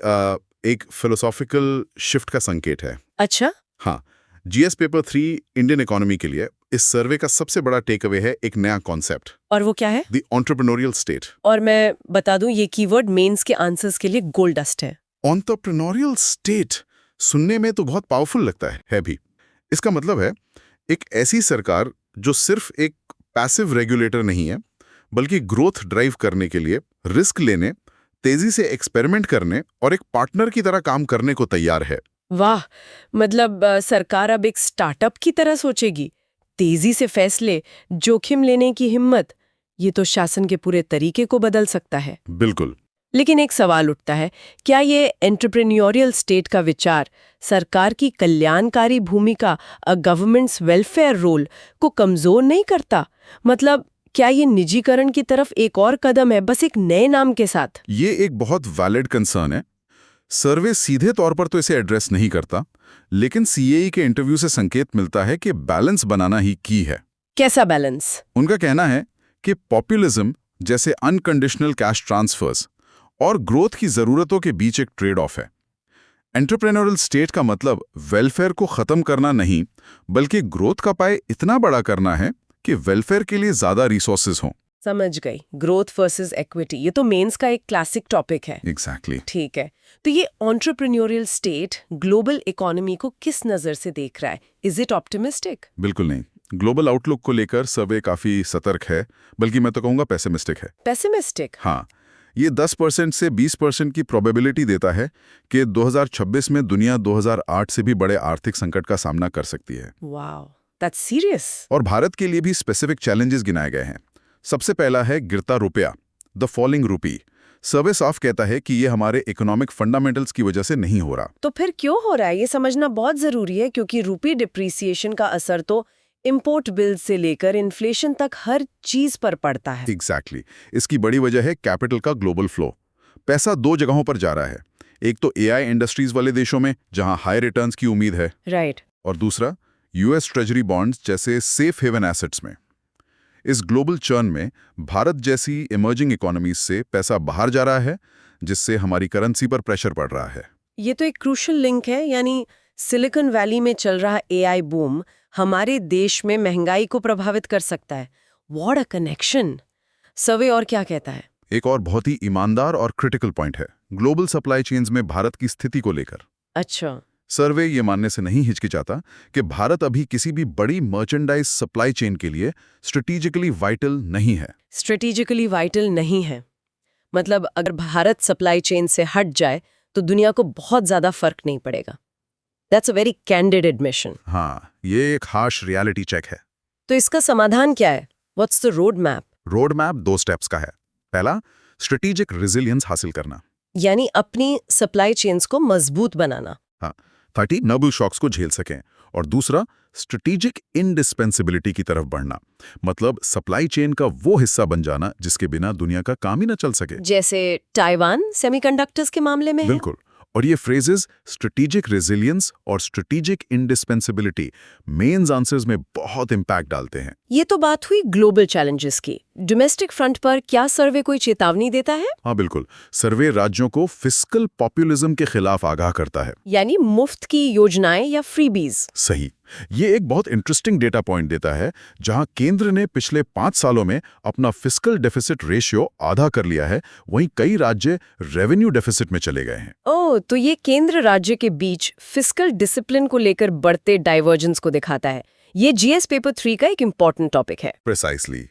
एक फिलोसॉफिकल शिफ्ट का संकेत है। अच्छा। हाँ, GS पेपर 3 इंडियन इकोनॉमी के लिए इस सर्वे का सबसे बड़ा टेक अवे है एक नया कॉन्सेप्ट। और वो क्या है? The entrepreneurial state. और मैं बता दूं, ये कीवर्ड मेंस के आंसर्स के लिए गोल्ड डस्ट है। एंटरप्रेन्योरियल स्टेट सुनने में तो बहुत पावरफुल लगता है भी। इसका मतलब है एक ऐसी सरकार जो सिर्फ एक पैसिव रेगुलेटर नहीं है, बल्कि ग्रोथ ड्राइव करने के लिए रिस्क लेने, तेजी से एक्सपेरिमेंट करने और एक पार्टनर की तरह काम करने को तैयार है। वाह, मतलब सरकार अब एक स्टार्टअप की तरह सोचेगी, तेजी से फैसले, जोखिम लेने की हिम्मत, ये तो शासन के पूरे तरीके को बदल सकता है। बिल्कुल। लेकिन एक सवाल उठता है, क्या ये एंटरप्रेन्योरियल स्टेट का विचार सरकार की कल्याणकारी भूमिका, गवर्नमेंट्स वेलफेयर रोल को कमजोर नहीं करता? मतलब क्या ये निजीकरण की तरफ एक और कदम है, बस एक नए नाम के साथ? ये एक बहुत वैलिड कंसर्न है। सर्वे सीधे तौर पर तो इसे एड्रेस नहीं करता, लेकिन सीएई के इंटरव्यू से संकेत मिलता है कि बैलेंस बनाना ही की है। कैसा बैलेंस? उनका कहना है कि पॉपुलिज्म जैसे अनकंडीशनल कैश ट्रांसफर्स और ग्रोथ की जरूरतों के बीच एक ट्रेड ऑफ है। एंटरप्रेन्योरियल स्टेट का मतलब वेलफेयर को खत्म करना नहीं, बल्कि ग्रोथ का पाए इतना बड़ा करना है कि वेलफेयर के लिए ज्यादा रिसोर्सेज हों। समझ गई, ग्रोथ वर्सेस इक्विटी, ये तो मेंस का एक क्लासिक टॉपिक है। एग्जैक्टली। ठीक है, तो ये एंटरप्रेन्योरियल स्टेट ग्लोबल इकोनॉमी को किस नजर से देख रहा है? Is it optimistic? बिल्कुल नहीं। ग्लोबल आउटलुक को लेकर सर्वे काफी सतर्क है, बल्कि मैं तो कहूंगा पेसिमिस्टिक है। पेसिमिस्टिक? हाँ, ये 10% से 20% की प्रोबेबिलिटी देता है कि 2026 में दुनिया 2008 से भी बड़े आर्थिक संकट का सामना कर सकती है। Wow, that's serious. और भारत के लिए भी स्पेसिफिक चैलेंजेस गिनाए गए हैं। सबसे पहला है गिरता रुपया, द फॉलिंग रूपी। सर्वे साफ कहता है कि ये हमारे इकोनॉमिक फंडामेंटल्स की वजह से नहीं हो रहा। तो फिर क्यों हो रहा है, ये समझना बहुत जरूरी है, क्योंकि रूपी डिप्रिसिएशन का असर तो इंपोर्ट बिल से लेकर इन्फ्लेशन तक हर चीज पर पड़ता है। एग्जैक्टली। इसकी बड़ी वजह है कैपिटल का ग्लोबल फ्लो। पैसा दो जगहों पर जा रहा है, एक तो एआई इंडस्ट्रीज वाले देशों में जहां हाई रिटर्न्स की उम्मीद है, राइट। और दूसरा यूएस ट्रेजरी बॉन्ड्स जैसे सेफ हेवन एसेट्स में। इस ग्लोबल चर्न में भारत जैसी इमर्जिंग इकोनॉमीज से पैसा बाहर जा रहा है, जिससे हमारी करेंसी पर प्रेशर पड़ रहा है। ये तो एक क्रूशियल लिंक है, यानी सिलिकॉन वैली में चल रहा एआई बूम हमारे देश में महंगाई को प्रभावित कर सकता है। What a connection! सर्वे और क्या कहता है? एक और बहुत ही ईमानदार और क्रिटिकल पॉइंट है ग्लोबल सप्लाई चेन्स में भारत की स्थिति को लेकर। अच्छा। सर्वे ये मानने से नहीं हिचकिचाता कि भारत अभी किसी भी बड़ी मर्चेंडाइज सप्लाई चेन के लिए स्ट्रेटेजिकली वाइटल नहीं है। स्ट्रेटेजिकली वाइटल नहीं है मतलब अगर भारत सप्लाई चेन से हट जाए तो दुनिया को बहुत ज्यादा फर्क नहीं पड़ेगा। That's a very candid admission. हाँ, ये एक हार्श रियलिटी चेक है। तो इसका समाधान क्या है? What's the road map? Road map 2 steps का है। पहला, स्ट्रेटेजिक रेजिलियंस हासिल करना, यानी अपनी सप्लाई चेन्स को मजबूत बनाना। हाँ, ताकि नबल शॉक्स को झेल सकें। और दूसरा, स्ट्रेटेजिक इंडिस्पेंसिबिलिटी की तरफ बढ़ना, मतलब सप्लाई चेन का वो हिस्सा बन जाना जिसके बिना दुनिया का काम ही न चल सके। जैसे ताइवान सेमीकंडक्टर्स के मामले में है। बिल्कुल। और ये फ्रेजेस स्ट्रेटेजिक रेजिलियंस और स्ट्रेटेजिक इंडिस्पेंसिबिलिटी मेंस आंसर्स में बहुत इंपैक्ट डालते हैं। ये तो बात हुई ग्लोबल चैलेंजेस की। डोमेस्टिक फ्रंट पर क्या सर्वे कोई चेतावनी देता है? हाँ बिल्कुल, सर्वे राज्यों को फिस्कल पॉपुलिज्म के खिलाफ आगाह करता है। यानी मुफ्त की योजनाएं या फ्रीबीज। सही। ये एक बहुत इंटरेस्टिंग डेटा पॉइंट देता है, जहां केंद्र ने पिछले 5 सालों में अपना फिस्कल डेफिसिट रेशियो आधा कर लिया है, वहीं कई राज्य रेवेन्यू डेफिसिट में चले गए हैं। ओह, तो ये केंद्र राज्य के बीच फिस्कल डिसिप्लिन को लेकर बढ़ते डाइवर्जेंस को दिखाता है। ये जीएस पेपर 3 का एक इम्पॉर्टेंट टॉपिक है। प्रिसाइसली।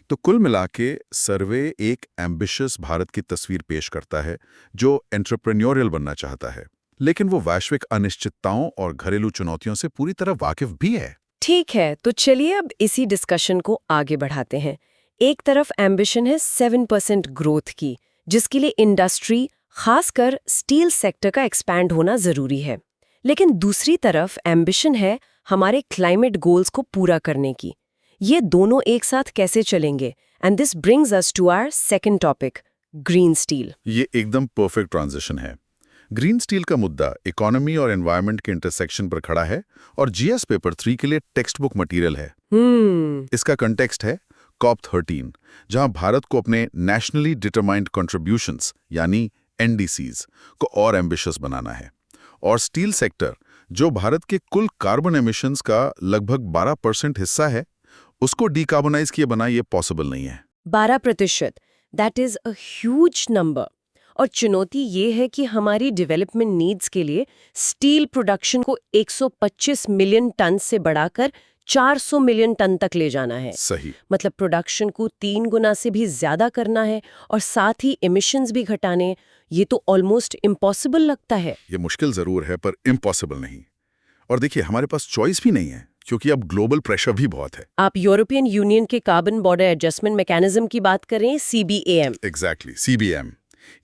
तो कुल मिला के सर्वे एक एम्बिशियस भारत की तस्वीर पेश करता है जो एंटरप्रेन्योरियल बनना चाहता है, लेकिन वो वैश्विक अनिश्चितताओं और घरेलू चुनौतियों से पूरी तरह वाकिफ भी है। ठीक है, तो चलिए अब इसी डिस्कशन को आगे बढ़ाते हैं। एक तरफ एम्बिशन है 7% ग्रोथ की, जिसके लिए इंडस्ट्री, खासकर स्टील सेक्टर का एक्सपैंड होना जरूरी है। लेकिन दूसरी तरफ एम्बिशन है हमारे क्लाइमेट गोल्स को पूरा करने की। ये दोनों एक साथ कैसे चलेंगे? And this brings us to our second topic, green steel. ये एकदम परफेक्ट ट्रांजिशन है। ग्रीन स्टील का मुद्दा इकोनॉमी और एनवायरनमेंट के इंटरसेक्शन पर खड़ा है और जीएस पेपर 3 के लिए टेक्स्ट बुक मटीरियल है। इसका कंटेक्स्ट है COP13, जहां भारत को अपने नेशनली डिटरमाइंड कंट्रीब्यूशंस यानी NDCs को और एम्बिशियस बनाना है। और स्टील सेक्टर, जो भारत के कुल कार्बन एमिशंस का लगभग 12% हिस्सा है, उसको डीकार्बोनाइज किए बिना ये पॉसिबल नहीं है। 12%, that is a huge number. और चुनौती ये है कि हमारी डेवलपमेंट नीड्स के लिए स्टील प्रोडक्शन को 125 मिलियन टन से बढ़ाकर 400 मिलियन टन तक ले जाना है। सही। मतलब प्रोडक्शन को 3 गुना से भी ज्यादा करना है और साथ ही एमिशंस भी घटाने। ये तो ऑलमोस्ट इम्पॉसिबल लगता है। ये मुश्किल जरूर है पर इम्पॉसिबल नहीं। और देखिए, हमारे पास चॉइस भी नहीं है, क्योंकि अब ग्लोबल प्रेशर भी बहुत है। आप यूरोपियन यूनियन के कार्बन बॉर्डर एडजस्टमेंट मैकेनिज्म की बात करें, CBAM। Exactly, CBM।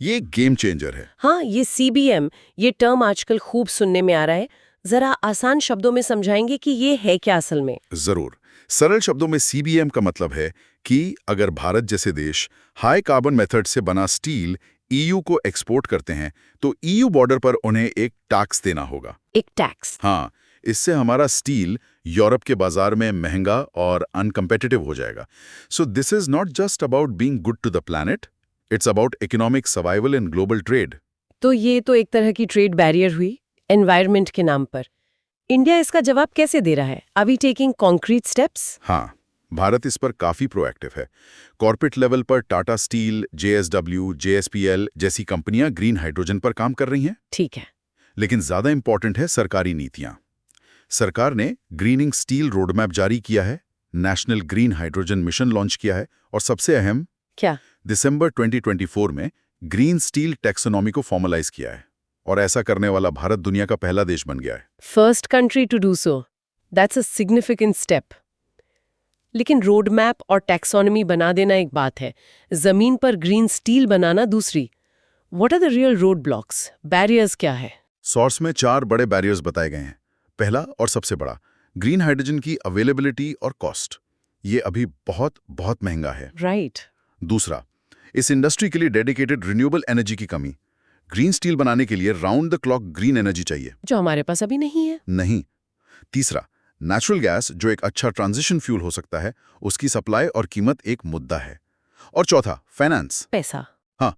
ये एक गेम चेंजर है। हाँ, ये CBM, ये टर्म आजकल खूब सुनने में आ रहा है। जरा आसान शब्दों में समझाएंगे कि ये है क्या असल में? जरूर। सरल शब्दों में CBM का मतलब है कि अगर भारत जैसे देश हाई कार्बन मेथड से बना स्टील EU को एक्सपोर्ट करते हैं तो EU बॉर्डर पर उन्हें एक टैक्स देना होगा। एक टैक्स? हाँ, इससे हमारा स्टील यूरोप के बाजार में महंगा और अनकम्पिटिटिव हो जाएगा। So this is not just about being good to the planet, it's about economic survival in global trade. तो ये तो एक तरह की ट्रेड बैरियर हुई, एनवायरनमेंट के नाम पर। इंडिया इसका जवाब कैसे दे रहा है? Are we taking concrete steps? हाँ, भारत इस पर काफी प्रोएक्टिव है। कॉर्पोरेट लेवल पर टाटा स्टील, JSW, JSPL जैसी कंपनियां ग्रीन हाइड्रोजन पर काम कर रही हैं। ठीक है। लेकिन ज्यादा इंपॉर्टेंट है सरकारी नीतियां। सरकार ने ग्रीनिंग स्टील रोडमैप जारी किया है, national green hydrogen mission launch किया है और सबसे अहम, क्या? दिसंबर 2024 में ग्रीन स्टील टैक्सोनॉमी को फॉर्मलाइज किया है। और ऐसा करने वाला भारत दुनिया का पहला देश बन गया है। First country to do so. That's a significant step. लेकिन रोड मैप और टैक्सोनॉमी बना देना एक बात है, जमीन पर ग्रीन स्टील बनाना दूसरी। What are the real road blocks, barriers क्या है? सोर्स में 4 बड़े बैरियर्स बताए गए हैं। पहला और सबसे बड़ा, ग्रीन हाइड्रोजन की अवेलेबिलिटी और कॉस्ट। ये अभी बहुत बहुत महंगा है। राइट। दूसरा, इस इंडस्ट्री के लिए डेडिकेटेड रिन्यूएबल एनर्जी की कमी। ग्रीन स्टील बनाने के लिए round the clock green energy चाहिए। जो हमारे पास अभी नहीं है। नहीं। तीसरा, नेचुरल गैस, जो एक अच्छा ट्रांजिशन फ्यूल हो सकता है, उसकी सप्लाई और कीमत एक मुद्दा है। और चौथा, फाइनेंस, पैसा। हाँ,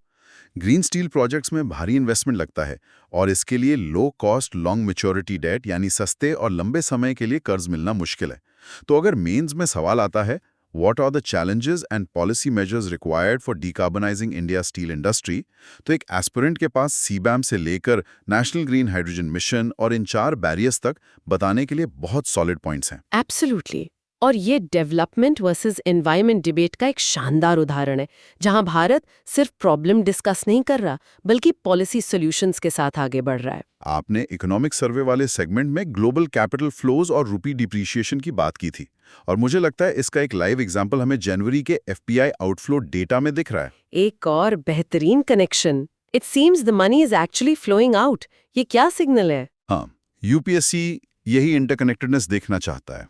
ग्रीन स्टील प्रोजेक्ट्स में भारी इन्वेस्टमेंट लगता है और इसके लिए low cost long maturity debt यानी सस्ते और लंबे समय के लिए कर्ज मिलना मुश्किल है। तो अगर मेंस में सवाल आता है what are the challenges and policy measures required for decarbonising India steel industry, तो एक एस्पिरेंट के पास CBAM से लेकर नेशनल ग्रीन हाइड्रोजन मिशन और इन 4 बैरियर्स तक बताने के लिए बहुत सॉलिड पॉइंट्स हैं। एब्सोल्युटली। और ये डेवलपमेंट वर्सेस एनवायरनमेंट डिबेट का एक शानदार उदाहरण है, जहां भारत सिर्फ प्रॉब्लम डिस्कस नहीं कर रहा बल्कि पॉलिसी सॉल्यूशंस के साथ आगे बढ़ रहा है। आपने इकोनॉमिक सर्वे वाले सेगमेंट में ग्लोबल कैपिटल फ्लोज और रूपी डिप्रिशिएशन की बात की थी और मुझे लगता है इसका एक लाइव एग्जांपल हमें जनवरी के FPI आउटफ्लो डेटा में दिख रहा है। एक और बेहतरीन connection, it seems the money is actually flowing out. ये क्या सिग्नल है? हाँ, UPSC यही इंटरकनेक्टेडनेस देखना चाहता है।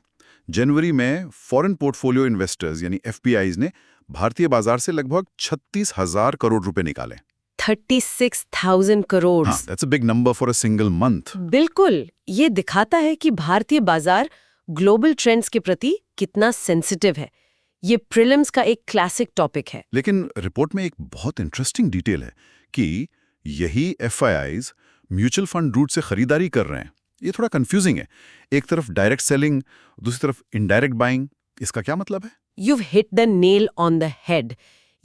जनवरी में फॉरेन पोर्टफोलियो इन्वेस्टर्स यानी FPIs ने भारतीय बाजार से लगभग 36,000 करोड़ रुपए निकाले। 36,000 करोड़। हाँ, that's a big number for a single month. बिल्कुल, ये दिखाता है कि भारतीय बाजार ग्लोबल ट्रेंड्स के प्रति कितना सेंसिटिव है। ये प्रीलिम्स का एक क्लासिक टॉपिक है। लेकिन रिपोर्ट में एक बहुत इंटरेस्टिंग डिटेल है कि यही FIIs म्यूचुअल फंड रूट से खरीदारी कर रहे हैं। ये थोड़ा कंफ्यूजिंग है। एक तरफ डायरेक्ट सेलिंग, दूसरी तरफ इनडायरेक्ट बाइंग। इसका क्या मतलब है? You've hit the nail on the head.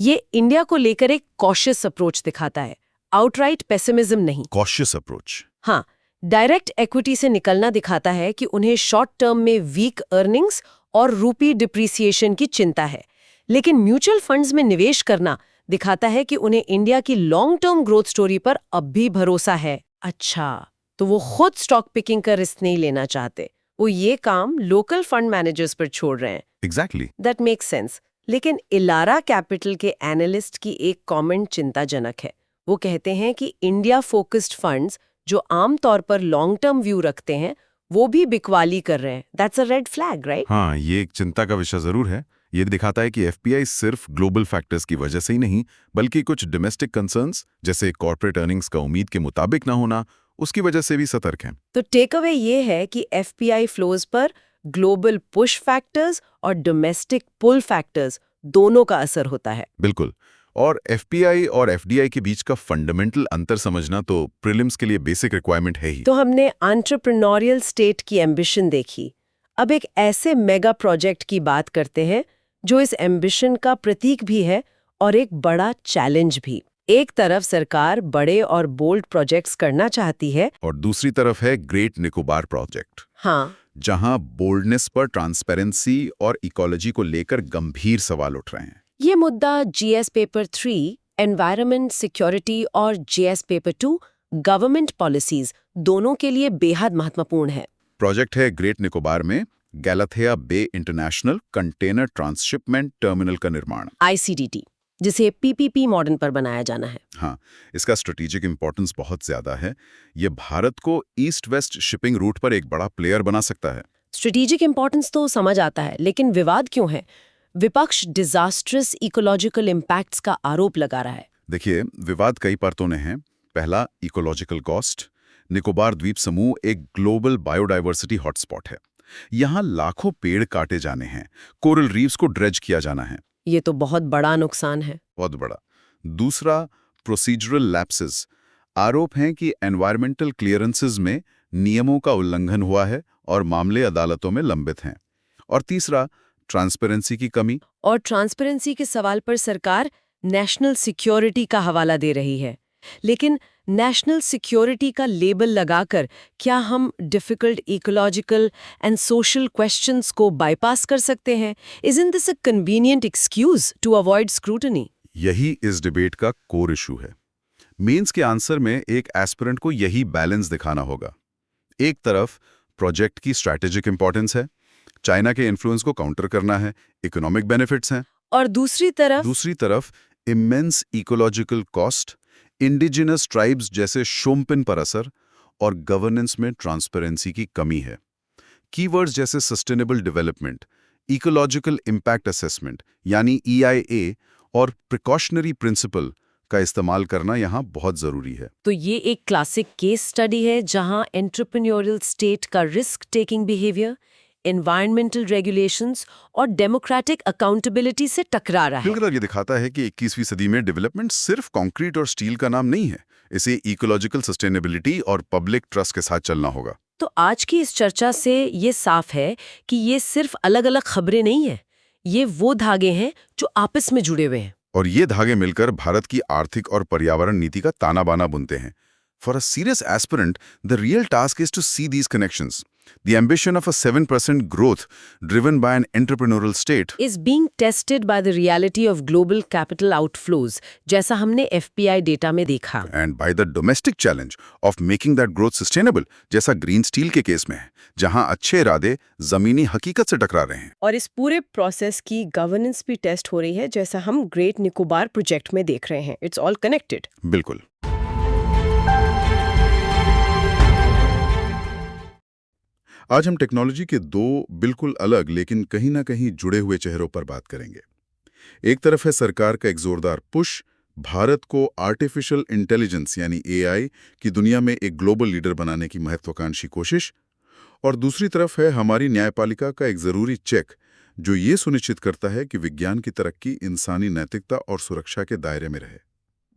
ये इंडिया को लेकर एक कॉशियस अप्रोच दिखाता है, आउटराइट पेसिमिज्म नहीं। Cautious approach. हाँ, डायरेक्ट इक्विटी से निकलना दिखाता है कि उन्हें शॉर्ट टर्म में वीक अर्निंग्स और रूपी डिप्रिसिएशन की चिंता है, लेकिन म्यूचुअल फंड्स में निवेश करना दिखाता है कि उन्हें इंडिया की लॉन्ग टर्म ग्रोथ स्टोरी पर अब भी भरोसा है। अच्छा, तो वो खुद स्टॉक पिकिंग का रिस्क नहीं लेना चाहते, वो ये काम लोकल फंड मैनेजर्स पर छोड़ रहे हैं। एग्जैक्टली। That makes sense. लेकिन इलारा कैपिटल के एनालिस्ट की एक कमेंट चिंताजनक है। वो कहते हैं कि इंडिया फोकस्ड फंड्स जो आमतौर पर लॉन्ग टर्म व्यू रखते हैं वो भी बिकवाली कर रहे हैं। That's a red flag, right? हाँ, ये एक चिंता का विषय जरूर है। ये दिखाता है कि FPI सिर्फ ग्लोबल फैक्टर्स की वजह से ही नहीं, बल्कि कुछ डोमेस्टिक कंसर्न्स जैसे कॉर्पोरेट अर्निंग्स का उम्मीद के मुताबिक ना होना, उसकी वजह से भी सतर्क हैं। तो टेक अवे ये है कि FPI फ्लोज पर ग्लोबल पुश फैक्टर्स और डोमेस्टिक पुल फैक्टर्स दोनों का असर होता है। बिल्कुल। और FPI और FDI के बीच का फंडामेंटल अंतर समझना तो प्रीलिम्स के लिए बेसिक रिक्वायरमेंट है ही। तो हमने एंटरप्रेन्योरियल स्टेट की एम्बिशन देखी। अब एक ऐसे मेगा प्रोजेक्ट की बात करते हैं जो इस एम्बिशन का प्रतीक भी है और एक बड़ा चैलेंज भी। एक तरफ सरकार बड़े और बोल्ड प्रोजेक्ट्स करना चाहती है और दूसरी तरफ है ग्रेट निकोबार प्रोजेक्ट। हाँ, जहां बोल्डनेस पर ट्रांसपेरेंसी और इकोलॉजी को लेकर गंभीर सवाल उठ रहे हैं। ये मुद्दा GS पेपर 3 एनवायरनमेंट सिक्योरिटी और GS पेपर 2 गवर्नमेंट पॉलिसीज दोनों के लिए बेहद महत्वपूर्ण है। प्रोजेक्ट है ग्रेट निकोबार में गैलाथिया बे इंटरनेशनल कंटेनर ट्रांसशिपमेंट टर्मिनल का निर्माण। ICTT, जिसे PPP मॉडर्न पर बनाया जाना है। हाँ, इसका स्ट्रेटेजिक इंपॉर्टेंस बहुत ज्यादा है। ये भारत को ईस्ट वेस्ट शिपिंग रूट पर एक बड़ा प्लेयर बना सकता है। स्ट्रेटेजिक इंपॉर्टेंस तो समझ आता है, लेकिन विवाद क्यों है? विपक्ष डिजास्ट्रस इकोलॉजिकल इम्पैक्ट्स का आरोप लगा रहा है। देखिए, विवाद कई परतों में है। पहला, इकोलॉजिकल कॉस्ट। निकोबार द्वीप समूह एक ग्लोबल बायोडाइवर्सिटी हॉटस्पॉट है। यहाँ लाखों पेड़ काटे जाने हैं, कोरल रीफ्स को ड्रेज किया जाना है। ये तो बहुत बड़ा नुकसान है। बहुत बड़ा। दूसरा, प्रोसीजरल लैप्सेस। आरोप हैं कि एनवायरमेंटल क्लियरेंसेस में नियमों का उल्लंघन हुआ है और मामले अदालतों में लंबित हैं। और तीसरा, ट्रांसपेरेंसी की कमी। और ट्रांसपेरेंसी के सवाल पर सरकार नेशनल सिक्योरिटी का हवाला दे रही है। लेकिन नेशनल सिक्योरिटी का लेबल लगाकर क्या हम difficult ecological and social questions को बाईपास कर सकते हैं? Isn't this a convenient excuse to avoid scrutiny? यही इस डिबेट का कोर इशू है। मेंस के आंसर में एक एस्पिरेंट को यही बैलेंस दिखाना होगा। एक तरफ प्रोजेक्ट की स्ट्रैटेजिक इंपॉर्टेंस है, चाइना के इन्फ्लुएंस को काउंटर करना है, इकोनॉमिक बेनिफिट्स हैं। और दूसरी तरफ immense ecological cost, indigenous tribes जैसे शोम्पिन पर असर और गवर्नेंस में ट्रांसपेरेंसी की कमी है। कीवर्ड्स जैसे sustainable development, ecological impact assessment यानी EIA और प्रिकॉशनरी प्रिंसिपल का इस्तेमाल करना यहाँ बहुत जरूरी है। तो ये एक क्लासिक केस स्टडी है जहां एंटरप्रेन्योरियल स्टेट का risk taking behaviour, environmental regulations और डेमोक्रेटिक अकाउंटेबिलिटी से टकरा रहा है। बिल्कुल, ये दिखाता है कि 21वीं सदी में डेवलपमेंट सिर्फ कंक्रीट और स्टील का नाम नहीं है। इसे इकोलॉजिकल सस्टेनेबिलिटी और पब्लिक ट्रस्ट के साथ चलना होगा। तो आज की इस चर्चा से ये साफ है कि ये सिर्फ अलग-अलग खबरें नहीं हैं, ये वो धागे हैं जो आपस में जुड़े हुए हैं। और ये धागे मिलकर भारत की आर्थिक और पर्यावरण नीति का ताना बाना बुनते हैं। For a serious aspirant, the real task is to see these connections. The ambition of a 7% growth driven by an entrepreneurial state is being tested by the reality of global capital outflows, जैसा हमने FPI data में देखा। and by the domestic challenge of making that growth sustainable, जैसा green steel के case में है, जहां अच्छे इरादे जमीनी हकीकत से टकरा रहे हैं। और इस पूरे प्रोसेस की गवर्नेंस भी टेस्ट हो रही है, जैसा हम ग्रेट निकोबार प्रोजेक्ट में देख रहे हैं। It's all connected. बिल्कुल। आज हम टेक्नोलॉजी के दो बिल्कुल अलग लेकिन कहीं ना कहीं जुड़े हुए चेहरों पर बात करेंगे। एक तरफ है सरकार का एक जोरदार पुश, भारत को आर्टिफिशियल इंटेलिजेंस यानी AI की दुनिया में एक ग्लोबल लीडर बनाने की महत्वाकांक्षी कोशिश, और दूसरी तरफ है हमारी न्यायपालिका का एक जरूरी चेक जो ये सुनिश्चित करता है कि विज्ञान की तरक्की इंसानी नैतिकता और सुरक्षा के दायरे में रहे।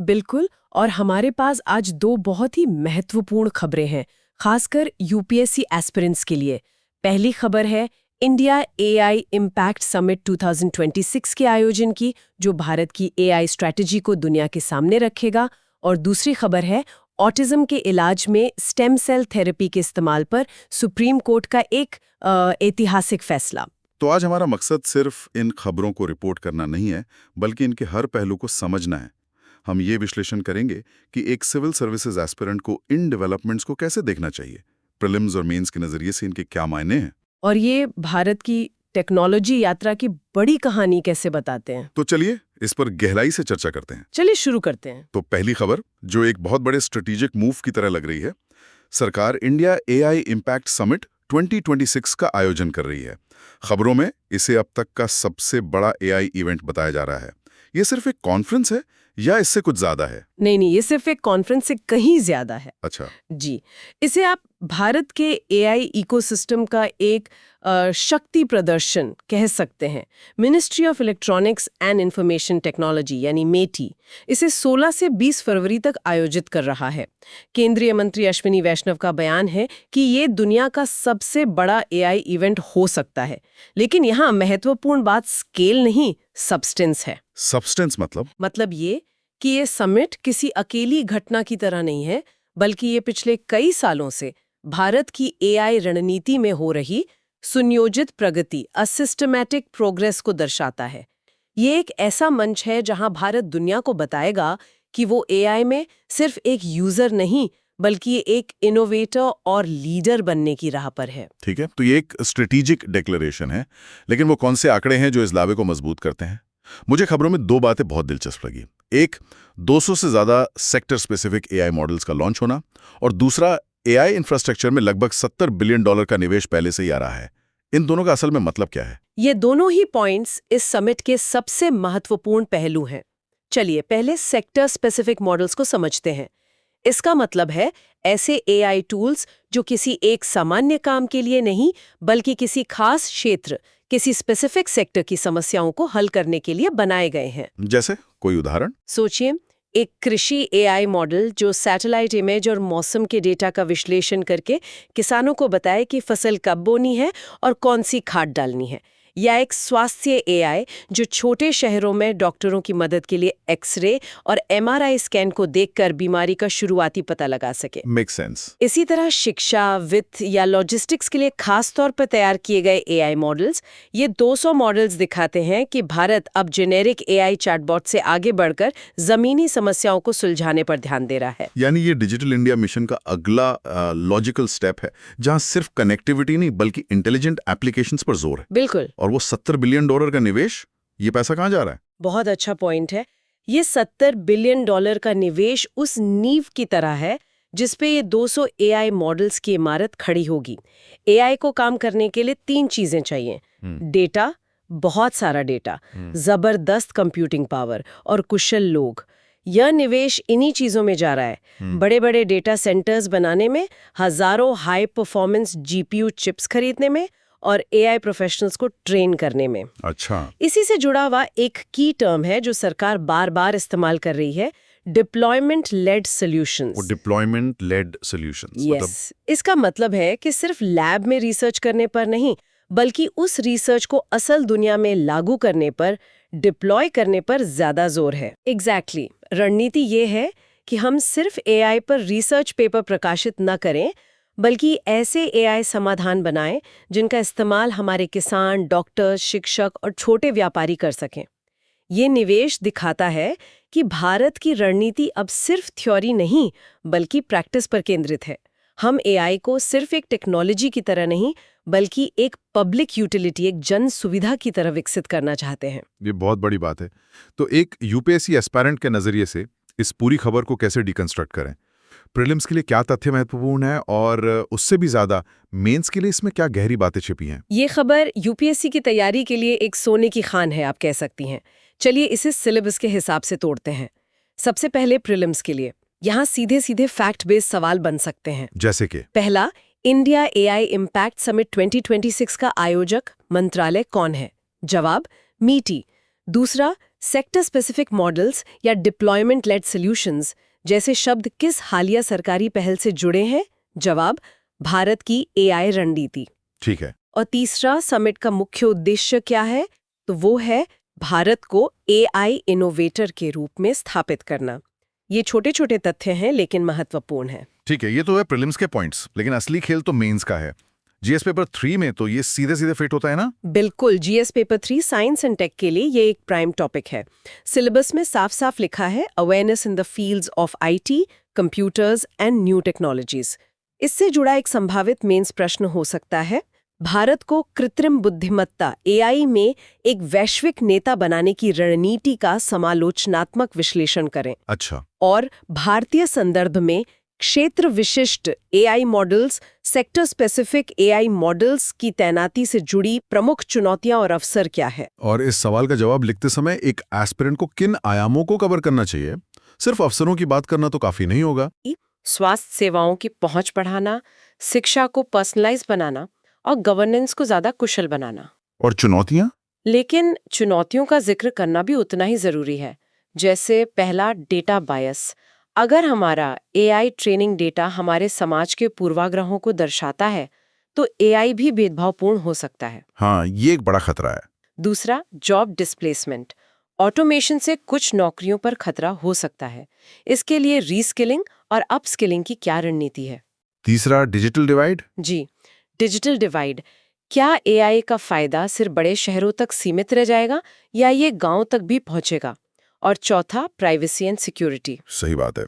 बिल्कुल, और हमारे पास आज दो बहुत ही महत्वपूर्ण खबरें हैं, खासकर UPSC एस्पिरेंट्स के लिए। पहली खबर है इंडिया AI इम्पैक्ट समिट 2026 के आयोजन की, जो भारत की AI स्ट्रैटेजी को दुनिया के सामने रखेगा। और दूसरी खबर है ऑटिज्म के इलाज में स्टेम सेल थेरेपी के इस्तेमाल पर सुप्रीम कोर्ट का एक ऐतिहासिक फैसला। तो आज हमारा मकसद सिर्फ इन खबरों को रिपोर्ट करना नहीं है, बल्कि इनके हर पहलू को समझना है। हम ये विश्लेषण करेंगे कि एक सिविल सर्विसेज एस्पिरेंट को इन डेवलपमेंट्स को कैसे देखना चाहिए, प्रीलिम्स और मेंस के नजरिए से इनके क्या मायने हैं, और ये भारत की टेक्नोलॉजी यात्रा की बड़ी कहानी कैसे बताते हैं। तो चलिए इस पर गहराई से चर्चा करते हैं। चलिए शुरू करते हैं। तो पहली खबर, जो एक बहुत बड़े स्ट्रेटेजिक मूव की तरह लग रही है, सरकार इंडिया AI इम्पैक्ट समिट 2026 का आयोजन कर रही है। खबरों में इसे अब तक का सबसे बड़ा AI इवेंट बताया जा रहा है। ये सिर्फ एक कॉन्फ्रेंस है या इससे कुछ ज्यादा है? नहीं, ये सिर्फ एक कॉन्फ्रेंस से कहीं ज्यादा है। अच्छा जी, इसे आप भारत के AI इकोसिस्टम का एक शक्ति प्रदर्शन कह सकते हैं। Ministry of electronics and information technology यानी मेटी इसे 16 से 20 फरवरी तक आयोजित कर रहा है। केंद्रीय मंत्री अश्विनी वैष्णव का बयान है कि ये दुनिया का सबसे बड़ा AI इवेंट हो सकता है। लेकिन यहाँ महत्वपूर्ण बात स्केल नहीं, सब्सटेंस है। सब्सटेंस मतलब ये कि ये समिट किसी अकेली घटना की तरह नहीं है, बल्कि ये पिछले कई सालों से भारत की AI रणनीति में हो रही सुनियोजित प्रगति, अ सिस्टमैटिक प्रोग्रेस को दर्शाता है। ये एक ऐसा मंच है जहां भारत दुनिया को बताएगा कि वो AI में सिर्फ एक यूजर नहीं, बल्कि ये एक इनोवेटर और लीडर बनने की राह पर है। ठीक है, तो ये एक स्ट्रेटेजिक डिक्लेरेशन है, लेकिन वो कौन से आंकड़े हैं जो इस दावे को मजबूत करते हैं? मुझे खबरों में दो बातें बहुत दिलचस्प लगी। एक, 200 से ज्यादा सेक्टर स्पेसिफिक एआई मॉडल्स का लॉन्च होना, और दूसरा, एआई इंफ्रास्ट्रक्चर में लगभग $70 बिलियन का निवेश पहले से ही आ रहा है। इन दोनों का असल में मतलब क्या है? ये दोनों ही पॉइंट्स इस समिट के सबसे महत्वपूर्ण पहलू हैं। चलिए पहले सेक्टर स्पेसिफिक मॉडल्स को समझते हैं। इसका मतलब है ऐसे एआई टूल्स जो किसी एक सामान्य काम के लिए नहीं, बल्कि किसी खास क्षेत्र, किसी स्पेसिफिक सेक्टर की समस्याओं को हल करने के लिए बनाए गए हैं। जैसे कोई उदाहरण? सोचिए, एक कृषि एआई मॉडल जो सैटेलाइट इमेज और मौसम के डेटा का विश्लेषण करके किसानों को बताए कि फसल कब बोनी है और कौन सी खाद डालनी है, या एक स्वास्थ्य एआई जो छोटे शहरों में डॉक्टरों की मदद के लिए एक्सरे और एमआरआई स्कैन को देखकर बीमारी का शुरुआती पता लगा सके। Make sense. इसी तरह शिक्षा, वित्त या लॉजिस्टिक्स के लिए खास तौर पर तैयार किए गए एआई मॉडल्स, ये 200 मॉडल्स दिखाते हैं कि भारत अब जेनेरिक एआई चैटबॉट से आगे बढ़कर जमीनी समस्याओं को सुलझाने पर ध्यान दे रहा है। यानी ये डिजिटल इंडिया मिशन का अगला लॉजिकल स्टेप है, जहां सिर्फ कनेक्टिविटी नहीं बल्कि इंटेलिजेंट एप्लीकेशंस पर जोर है। बिल्कुल। और वो $70 बिलियन का निवेश, ये पैसा कहाँ जा रहा है? बहुत अच्छा पॉइंट है। ये $70 बिलियन का निवेश उस नींव की तरह है जिसपे ये 200 एआई मॉडल्स की इमारत खड़ी होगी। एआई को काम करने के लिए 3 चीजें चाहिए: डेटा, बहुत सारा डेटा, जबरदस्त कंप्यूटिंग पावर और कुशल लोग। यह निवेश इन्हीं चीजों में जा रहा है। बड़े बड़े डेटा सेंटर्स बनाने में, हजारों हाई परफॉर्मेंस जीपीयू चिप्स खरीदने में और एआई प्रोफेशनल्स को ट्रेन करने में। अच्छा। इसी से जुड़ा हुआ एक की टर्म है जो सरकार बार बार इस्तेमाल कर रही है: deployment led solutions. Deployment led solutions yes, इसका मतलब है कि सिर्फ लैब में रिसर्च करने पर नहीं, बल्कि उस रिसर्च को असल दुनिया में लागू करने पर, डिप्लॉय करने पर ज्यादा जोर है। एग्जैक्टली। रणनीति ये है कि हम सिर्फ एआई पर रिसर्च पेपर प्रकाशित न करें, बल्कि ऐसे एआई समाधान बनाएं जिनका इस्तेमाल हमारे किसान, डॉक्टर, शिक्षक और छोटे व्यापारी कर सकें। ये निवेश दिखाता है कि भारत की रणनीति अब सिर्फ थ्योरी नहीं, बल्कि प्रैक्टिस पर केंद्रित है। हम एआई को सिर्फ एक टेक्नोलॉजी की तरह नहीं, बल्कि एक पब्लिक यूटिलिटी, एक जन सुविधा की तरह विकसित करना चाहते हैं। ये बहुत बड़ी बात है। तो एक यूपीएससी एस्पायरेंट के नजरिए से इस पूरी खबर को कैसे डिकंस्ट्रक्ट करें? प्रीलिम्स के लिए क्या तथ्य महत्वपूर्ण है और उससे भी ज्यादा मेंस के लिए इसमें क्या गहरी बातें छिपी हैं? ये खबर यूपीएससी की तैयारी के लिए एक सोने की खान है, आप कह सकती हैं। चलिए इसे सिलेबस के हिसाब से तोड़ते हैं। सबसे पहले प्रीलिम्स के लिए यहाँ सीधे सीधे फैक्ट बेस्ड सवाल बन सकते हैं। जैसे कि पहला, इंडिया एआई इम्पैक्ट समिट 2026 का आयोजक मंत्रालय कौन है? जवाब, मीटी। दूसरा, सेक्टर स्पेसिफिक मॉडल्स या डिप्लॉयमेंट लेड सॉल्यूशंस जैसे शब्द किस हालिया सरकारी पहल से जुड़े हैं? जवाब, भारत की एआई रणनीति। ठीक है। और तीसरा, समिट का मुख्य उद्देश्य क्या है? तो वो है भारत को एआई इनोवेटर के रूप में स्थापित करना। ये छोटे छोटे तथ्य हैं लेकिन महत्वपूर्ण हैं। ठीक है, ये तो है प्रीलिम्स के पॉइंट्स, लेकिन असली खेल तो मेंस का है। जीएस पेपर 3 में तो ये सीधे सीधे फिट होता है ना? बिल्कुल, GS paper 3 science and tech के लिए ये एक प्राइम टॉपिक है। सिलेबस में साफ साफ लिखा है awareness in the fields of IT, computers and new technologies. इससे जुड़ा एक संभावित मेंस प्रश्न हो सकता है: भारत को कृत्रिम बुद्धिमत्ता एआई में एक वैश्विक नेता बनाने की रणनीति का समालोचनात्मक विश्लेषण करें। अच्छा। और भारतीय संदर्भ में क्षेत्र विशिष्ट AI models, sector specific AI models की तैनाती से जुड़ी प्रमुख चुनौतियां और अवसर क्या है? और इस सवाल का जवाब लिखते समय एक एस्पिरेंट को किन आयामों को कवर करना चाहिए? सिर्फ अफसरों की बात करना तो काफी नहीं होगा। स्वास्थ्य सेवाओं की पहुंच बढ़ाना, शिक्षा को पर्सनलाइज बनाना और गवर्नेंस को ज्यादा कुशल बनाना। और चुनौतियां? लेकिन चुनौतियों का जिक्र करना भी उतना ही जरूरी है। जैसे पहला, डेटा बायस। अगर हमारा एआई ट्रेनिंग डेटा हमारे समाज के पूर्वाग्रहों को दर्शाता है, तो एआई भी भेदभावपूर्ण हो सकता है। हाँ, ये एक बड़ा खतरा है। दूसरा, जॉब डिस्प्लेसमेंट। ऑटोमेशन से कुछ नौकरियों पर खतरा हो सकता है। इसके लिए रीस्किलिंग और अपस्किलिंग की क्या रणनीति है? तीसरा, डिजिटल डिवाइड। जी, डिजिटल डिवाइड। क्या एआई का फायदा सिर्फ बड़े शहरों तक सीमित रह जाएगा या ये गांव तक भी पहुंचेगा? और चौथा, प्राइवेसी एंड सिक्योरिटी। सही बात है।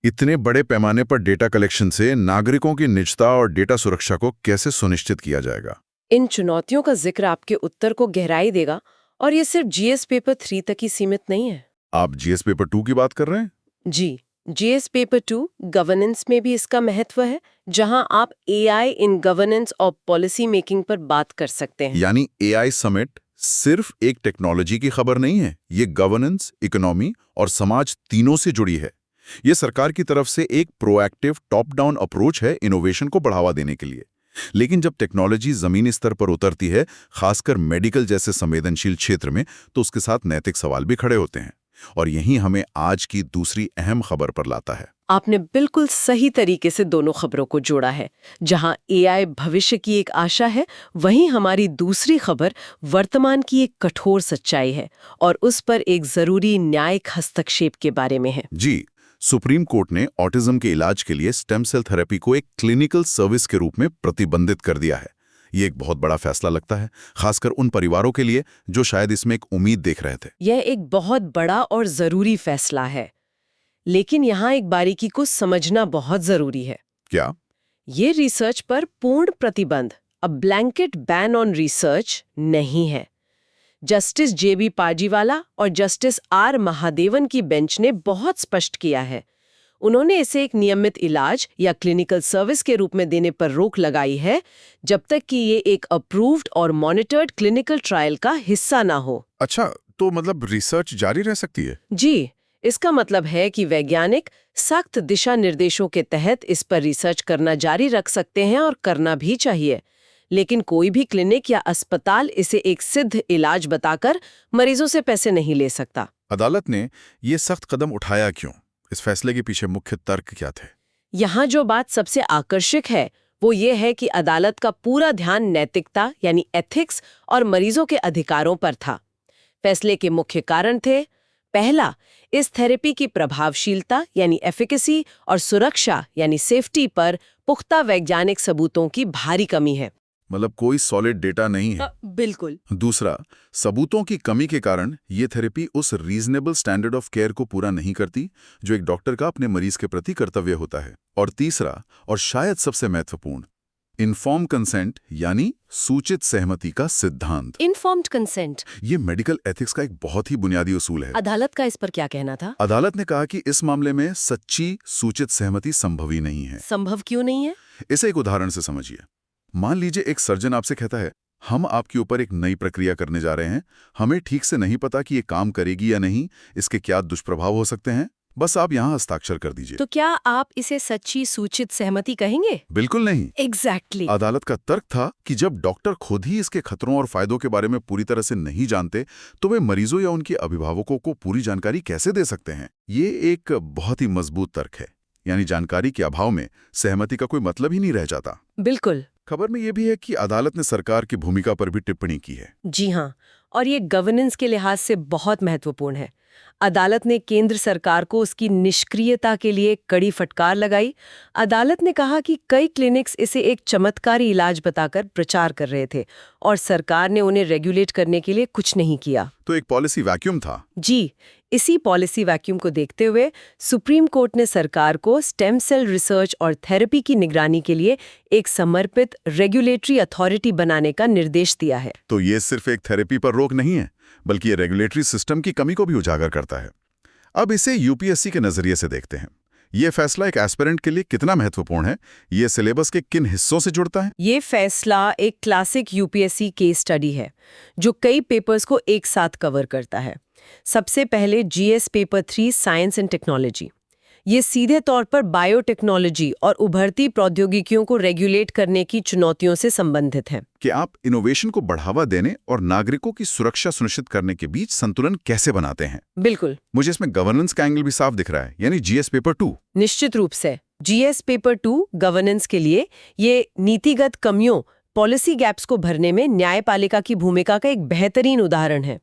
इतने बड़े पैमाने पर डेटा कलेक्शन से नागरिकों की निजता और डेटा सुरक्षा को कैसे सुनिश्चित किया जाएगा? इन चुनौतियों का जिक्र आपके उत्तर को गहराई देगा, और ये सिर्फ जीएस पेपर 3 तक ही सीमित नहीं है। आप जीएस पेपर 2 की बात कर रहे हैं? जी, जीएस पेपर 2 गवर्नेंस में भी इसका महत्व है, जहां आप एआई इन गवर्नेंस और पॉलिसी मेकिंग पर बात कर सकते हैं। यानी एआई समिट सिर्फ एक टेक्नोलॉजी की खबर नहीं है, ये गवर्नेंस, इकोनॉमी और समाज तीनों से जुड़ी है। ये सरकार की तरफ से एक प्रोएक्टिव टॉप डाउन अप्रोच है इनोवेशन को बढ़ावा देने के लिए। लेकिन जब टेक्नोलॉजी जमीनी स्तर पर उतरती है, खासकर मेडिकल जैसे संवेदनशील क्षेत्र में, तो उसके साथ नैतिक सवाल भी खड़े होते हैं। और यही हमें आज की दूसरी अहम खबर पर लाता है। आपने बिल्कुल सही तरीके से दोनों खबरों को जोड़ा है। जहां एआई भविष्य की एक आशा है, वहीं हमारी दूसरी खबर वर्तमान की एक कठोर सच्चाई है, और उस पर एक जरूरी न्यायिक हस्तक्षेप के बारे में है। जी, सुप्रीम कोर्ट ने ऑटिज्म के इलाज के लिए स्टेम सेल थेरेपी को एक क्लिनिकल सर्विस के रूप में प्रतिबंधित कर दिया है। ये एक बहुत बड़ा फैसला लगता है, खासकर उन परिवारों के लिए जो शायद इसमें एक उम्मीद देख रहे थे। यह एक बहुत बड़ा और जरूरी फैसला है, लेकिन यहाँ एक बारीकी को समझना बहुत जरूरी है। क्या? ये रिसर्च पर पूर्ण प्रतिबंध, a blanket ban on research नहीं है। जस्टिस जेबी पाजीवाला और जस्टिस आर महादेवन की बेंच ने बहुत स्पष्ट किया है। उन्होंने इसे एक नियमित इलाज या क्लिनिकल सर्विस के रूप में देने पर रोक लगाई है, जब तक कि ये एक अप्रूव्ड और मॉनिटर्ड क्लिनिकल ट्रायल का हिस्सा ना हो। अच्छा, तो मतलब रिसर्च जारी रह सकती है? जी, इसका मतलब है कि वैज्ञानिक सख्त दिशा निर्देशों के तहत इस पर रिसर्च करना जारी रख सकते हैं, और करना भी चाहिए। लेकिन कोई भी क्लिनिक या अस्पताल इसे एक सिद्ध इलाज बताकर मरीजों से पैसे नहीं ले सकता। अदालत ने ये सख्त कदम उठाया क्यों? इस फैसले के पीछे मुख्य तर्क क्या थे? यहाँ जो बात सबसे आकर्षक है, वो ये है कि अदालत का पूरा ध्यान नैतिकता यानी एथिक्स और मरीजों के अधिकारों पर था। फैसले के मुख्य कारण थे, पहला, इस थेरेपी की प्रभावशीलता यानी एफिकेसी और सुरक्षा यानी सेफ्टी पर पुख्ता वैज्ञानिक सबूतों की भारी कमी है। मतलब कोई सॉलिड डेटा नहीं है। बिल्कुल। दूसरा, सबूतों की कमी के कारण ये थेरेपी उस रीजनेबल स्टैंडर्ड ऑफ केयर को पूरा नहीं करती जो एक डॉक्टर का अपने मरीज के प्रति कर्तव्य होता है। और तीसरा, और शायद सबसे महत्वपूर्ण, इन्फॉर्म कंसेंट यानी सूचित सहमति का सिद्धांत। इन्फॉर्म्ड कंसेंट, ये मेडिकल एथिक्स का एक बहुत ही बुनियादी उसूल है। अदालत का इस पर क्या कहना था? अदालत ने कहा कि इस मामले में सच्ची सूचित सहमति संभव ही नहीं है। संभव क्यों नहीं है? इसे एक उदाहरण से समझिए। मान लीजिए एक सर्जन आपसे कहता है, हम आपके ऊपर एक नई प्रक्रिया करने जा रहे हैं, हमें ठीक से नहीं पता कि ये काम करेगी या नहीं, इसके क्या दुष्प्रभाव हो सकते हैं, बस आप यहाँ हस्ताक्षर कर दीजिए। तो क्या आप इसे सच्ची सूचित सहमति कहेंगे? बिल्कुल नहीं। एग्जैक्टली। अदालत का तर्क था कि जब डॉक्टर खुद ही इसके खतरों और फायदों के बारे में पूरी तरह से नहीं जानते, तो वे मरीजों या उनके अभिभावकों को पूरी जानकारी कैसे दे सकते हैं? ये एक बहुत ही मजबूत तर्क है, यानी जानकारी के अभाव में सहमति का कोई मतलब ही नहीं रह जाता। बिल्कुल। खबर में यह भी है कि अदालत ने सरकार की भूमिका पर भी टिप्पणी की है। जी हाँ, और ये गवर्नेंस के लिहाज से बहुत महत्वपूर्ण है। अदालत ने केंद्र सरकार को उसकी निष्क्रियता के लिए कड़ी फटकार लगाई। अदालत ने कहा कि कई क्लिनिक्स इसे एक चमत्कारी इलाज बताकर प्रचार कर रहे थे, और सरकार ने उन्हें रेगुलेट करने के लिए कुछ नहीं किया। तो एक पॉलिसी वैक्यूम था। जी, इसी पॉलिसी वैक्यूम को देखते हुए सुप्रीम कोर्ट ने सरकार को स्टेम सेल रिसर्च और थेरेपी की निगरानी के लिए एक समर्पित रेगुलेटरी अथॉरिटी बनाने का निर्देश दिया है। तो ये सिर्फ एक थेरेपी पर रोक नहीं है, बल्कि ये रेगुलेटरी सिस्टम की कमी को भी उजागर करता है। अब इसे यूपीएससी के नजरिए से देखते हैं। ये फैसला एक एस्पिरेंट के लिए कितना महत्वपूर्ण है? ये सिलेबस के किन हिस्सों से जुड़ता है? ये फैसला एक क्लासिक यूपीएससी केस स्टडी है, जो कई पेपर्स को एक साथ कवर करता है। सबसे पहले GS paper 3 science and technology. ये सीधे तौर पर बायोटेक्नोलॉजी और उभरती प्रौद्योगिकियों को रेगुलेट करने की चुनौतियों से संबंधित है कि आप इनोवेशन को बढ़ावा देने और नागरिकों की सुरक्षा सुनिश्चित करने के बीच संतुलन कैसे बनाते हैं। बिल्कुल। मुझे इसमें गवर्नेंस का एंगल भी साफ दिख रहा है, यानी जीएस पेपर 2। निश्चित रूप से जीएस पेपर 2 गवर्नेंस के लिए ये नीतिगत कमियों, पॉलिसी गैप्स को भरने में न्यायपालिका की भूमिका का एक बेहतरीन उदाहरण है।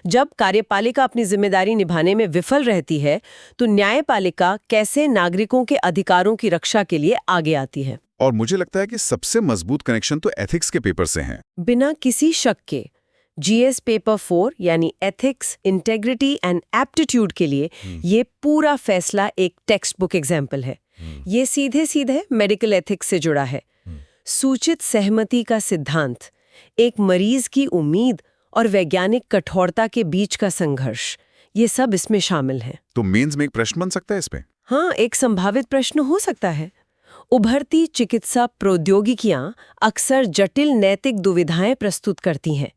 जब कार्यपालिका अपनी जिम्मेदारी निभाने में विफल रहती है, तो न्यायपालिका कैसे नागरिकों के अधिकारों की रक्षा के लिए आगे आती है। और मुझे लगता है कि सबसे मजबूत कनेक्शन तो एथिक्स के पेपर से है। बिना किसी शक के जीएस पेपर 4 यानी एथिक्स, इंटेग्रिटी एंड एप्टीट्यूड के लिए ये पूरा फैसला एक टेक्स्ट बुक एग्जाम्पल है। ये सीधे सीधे मेडिकल एथिक्स से जुड़ा है। सूचित सहमति का सिद्धांत, एक मरीज की उम्मीद और वैज्ञानिक कठोरता के बीच का संघर्ष, ये सब इसमें शामिल हैं। तो मेंस में एक प्रश्न बन सकता है इस पे? हाँ, एक संभावित प्रश्न हो सकता है। उभरती चिकित्सा प्रौद्योगिकियां अक्सर जटिल नैतिक दुविधाएं प्रस्तुत करती हैं।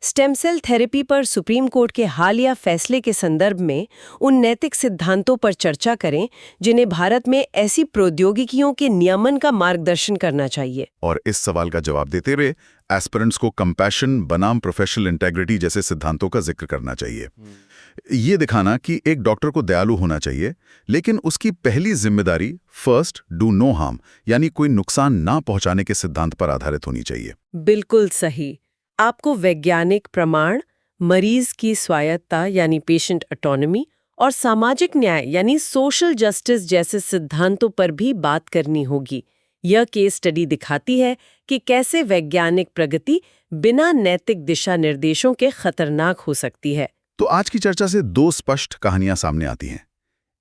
स्टेम सेल थेरेपी पर सुप्रीम कोर्ट के हालिया फैसले के संदर्भ में उन नैतिक सिद्धांतों पर चर्चा करें जिन्हें भारत में ऐसी प्रौद्योगिकियों के नियमन का मार्गदर्शन करना चाहिए। और इस सवाल का जवाब देते हुए एस्पिरेंट्स को कंपैशन बनाम प्रोफेशनल इंटेग्रिटी जैसे सिद्धांतों का जिक्र करना चाहिए। ये दिखाना कि एक डॉक्टर को दयालु होना चाहिए, लेकिन उसकी पहली जिम्मेदारी फर्स्ट डू नो हार्म यानी कोई नुकसान ना पहुंचाने के सिद्धांत पर आधारित होनी चाहिए। बिल्कुल सही। आपको वैज्ञानिक प्रमाण, मरीज की स्वायत्ता यानी पेशेंट ऑटोनॉमी और सामाजिक न्याय यानी सोशल जस्टिस जैसे सिद्धांतों पर भी बात करनी होगी। यह केस स्टडी दिखाती है कि कैसे वैज्ञानिक प्रगति बिना नैतिक दिशा निर्देशों के खतरनाक हो सकती है। तो आज की चर्चा से दो स्पष्ट कहानियां सामने आती हैं।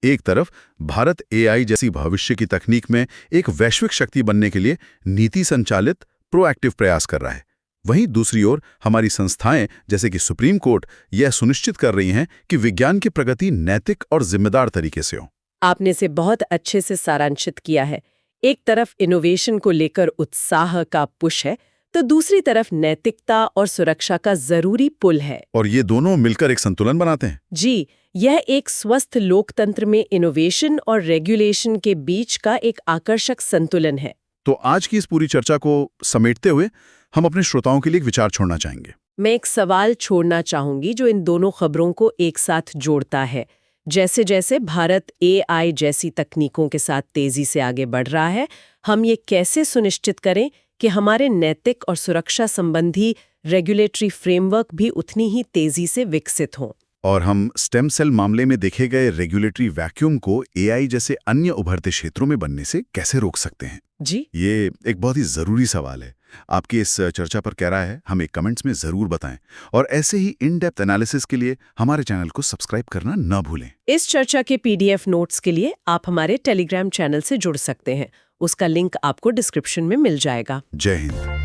एक तरफ भारत एआई जैसी भविष्य की तकनीक में एक वैश्विक शक्ति बनने के लिए नीति संचालित प्रोएक्टिव प्रयास कर रहा है। वहीं दूसरी ओर हमारी संस्थाएं जैसे कि सुप्रीम कोर्ट यह सुनिश्चित कर रही हैं कि विज्ञान की प्रगति नैतिक और जिम्मेदार तरीके से हो। आपने इसे बहुत अच्छे से सारांशित किया है। एक तरफ इनोवेशन को लेकर उत्साह का पुश है, तो दूसरी तरफ नैतिकता और सुरक्षा का जरूरी पुल है। और ये दोनों मिलकर एक संतुलन बनाते हैं। जी, यह एक स्वस्थ लोकतंत्र में इनोवेशन और रेगुलेशन के बीच का एक आकर्षक संतुलन है। तो आज की इस पूरी चर्चा को समेटते हुए हम अपने श्रोताओं के लिए एक विचार छोड़ना चाहेंगे। मैं एक सवाल छोड़ना चाहूंगी जो इन दोनों खबरों को एक साथ जोड़ता है। जैसे जैसे भारत एआई जैसी तकनीकों के साथ तेजी से आगे बढ़ रहा है, हम ये कैसे सुनिश्चित करें कि हमारे नैतिक और सुरक्षा संबंधी रेगुलेटरी फ्रेमवर्क भी उतनी ही तेजी से विकसित हों। और हम स्टेम सेल मामले में देखे गए रेगुलेटरी वैक्यूम को एआई जैसे अन्य उभरते क्षेत्रों में बनने से कैसे रोक सकते हैं। जी, ये एक बहुत ही जरूरी सवाल है। आपकी इस चर्चा पर क्या राय है, हमें कमेंट्स में जरूर बताएं। और ऐसे ही इन डेप्थ एनालिसिस के लिए हमारे चैनल को सब्सक्राइब करना न भूलें। इस चर्चा के पीडीएफ नोट्स के लिए आप हमारे टेलीग्राम चैनल से जुड़ सकते हैं। उसका लिंक आपको डिस्क्रिप्शन में मिल जाएगा। जय हिंद।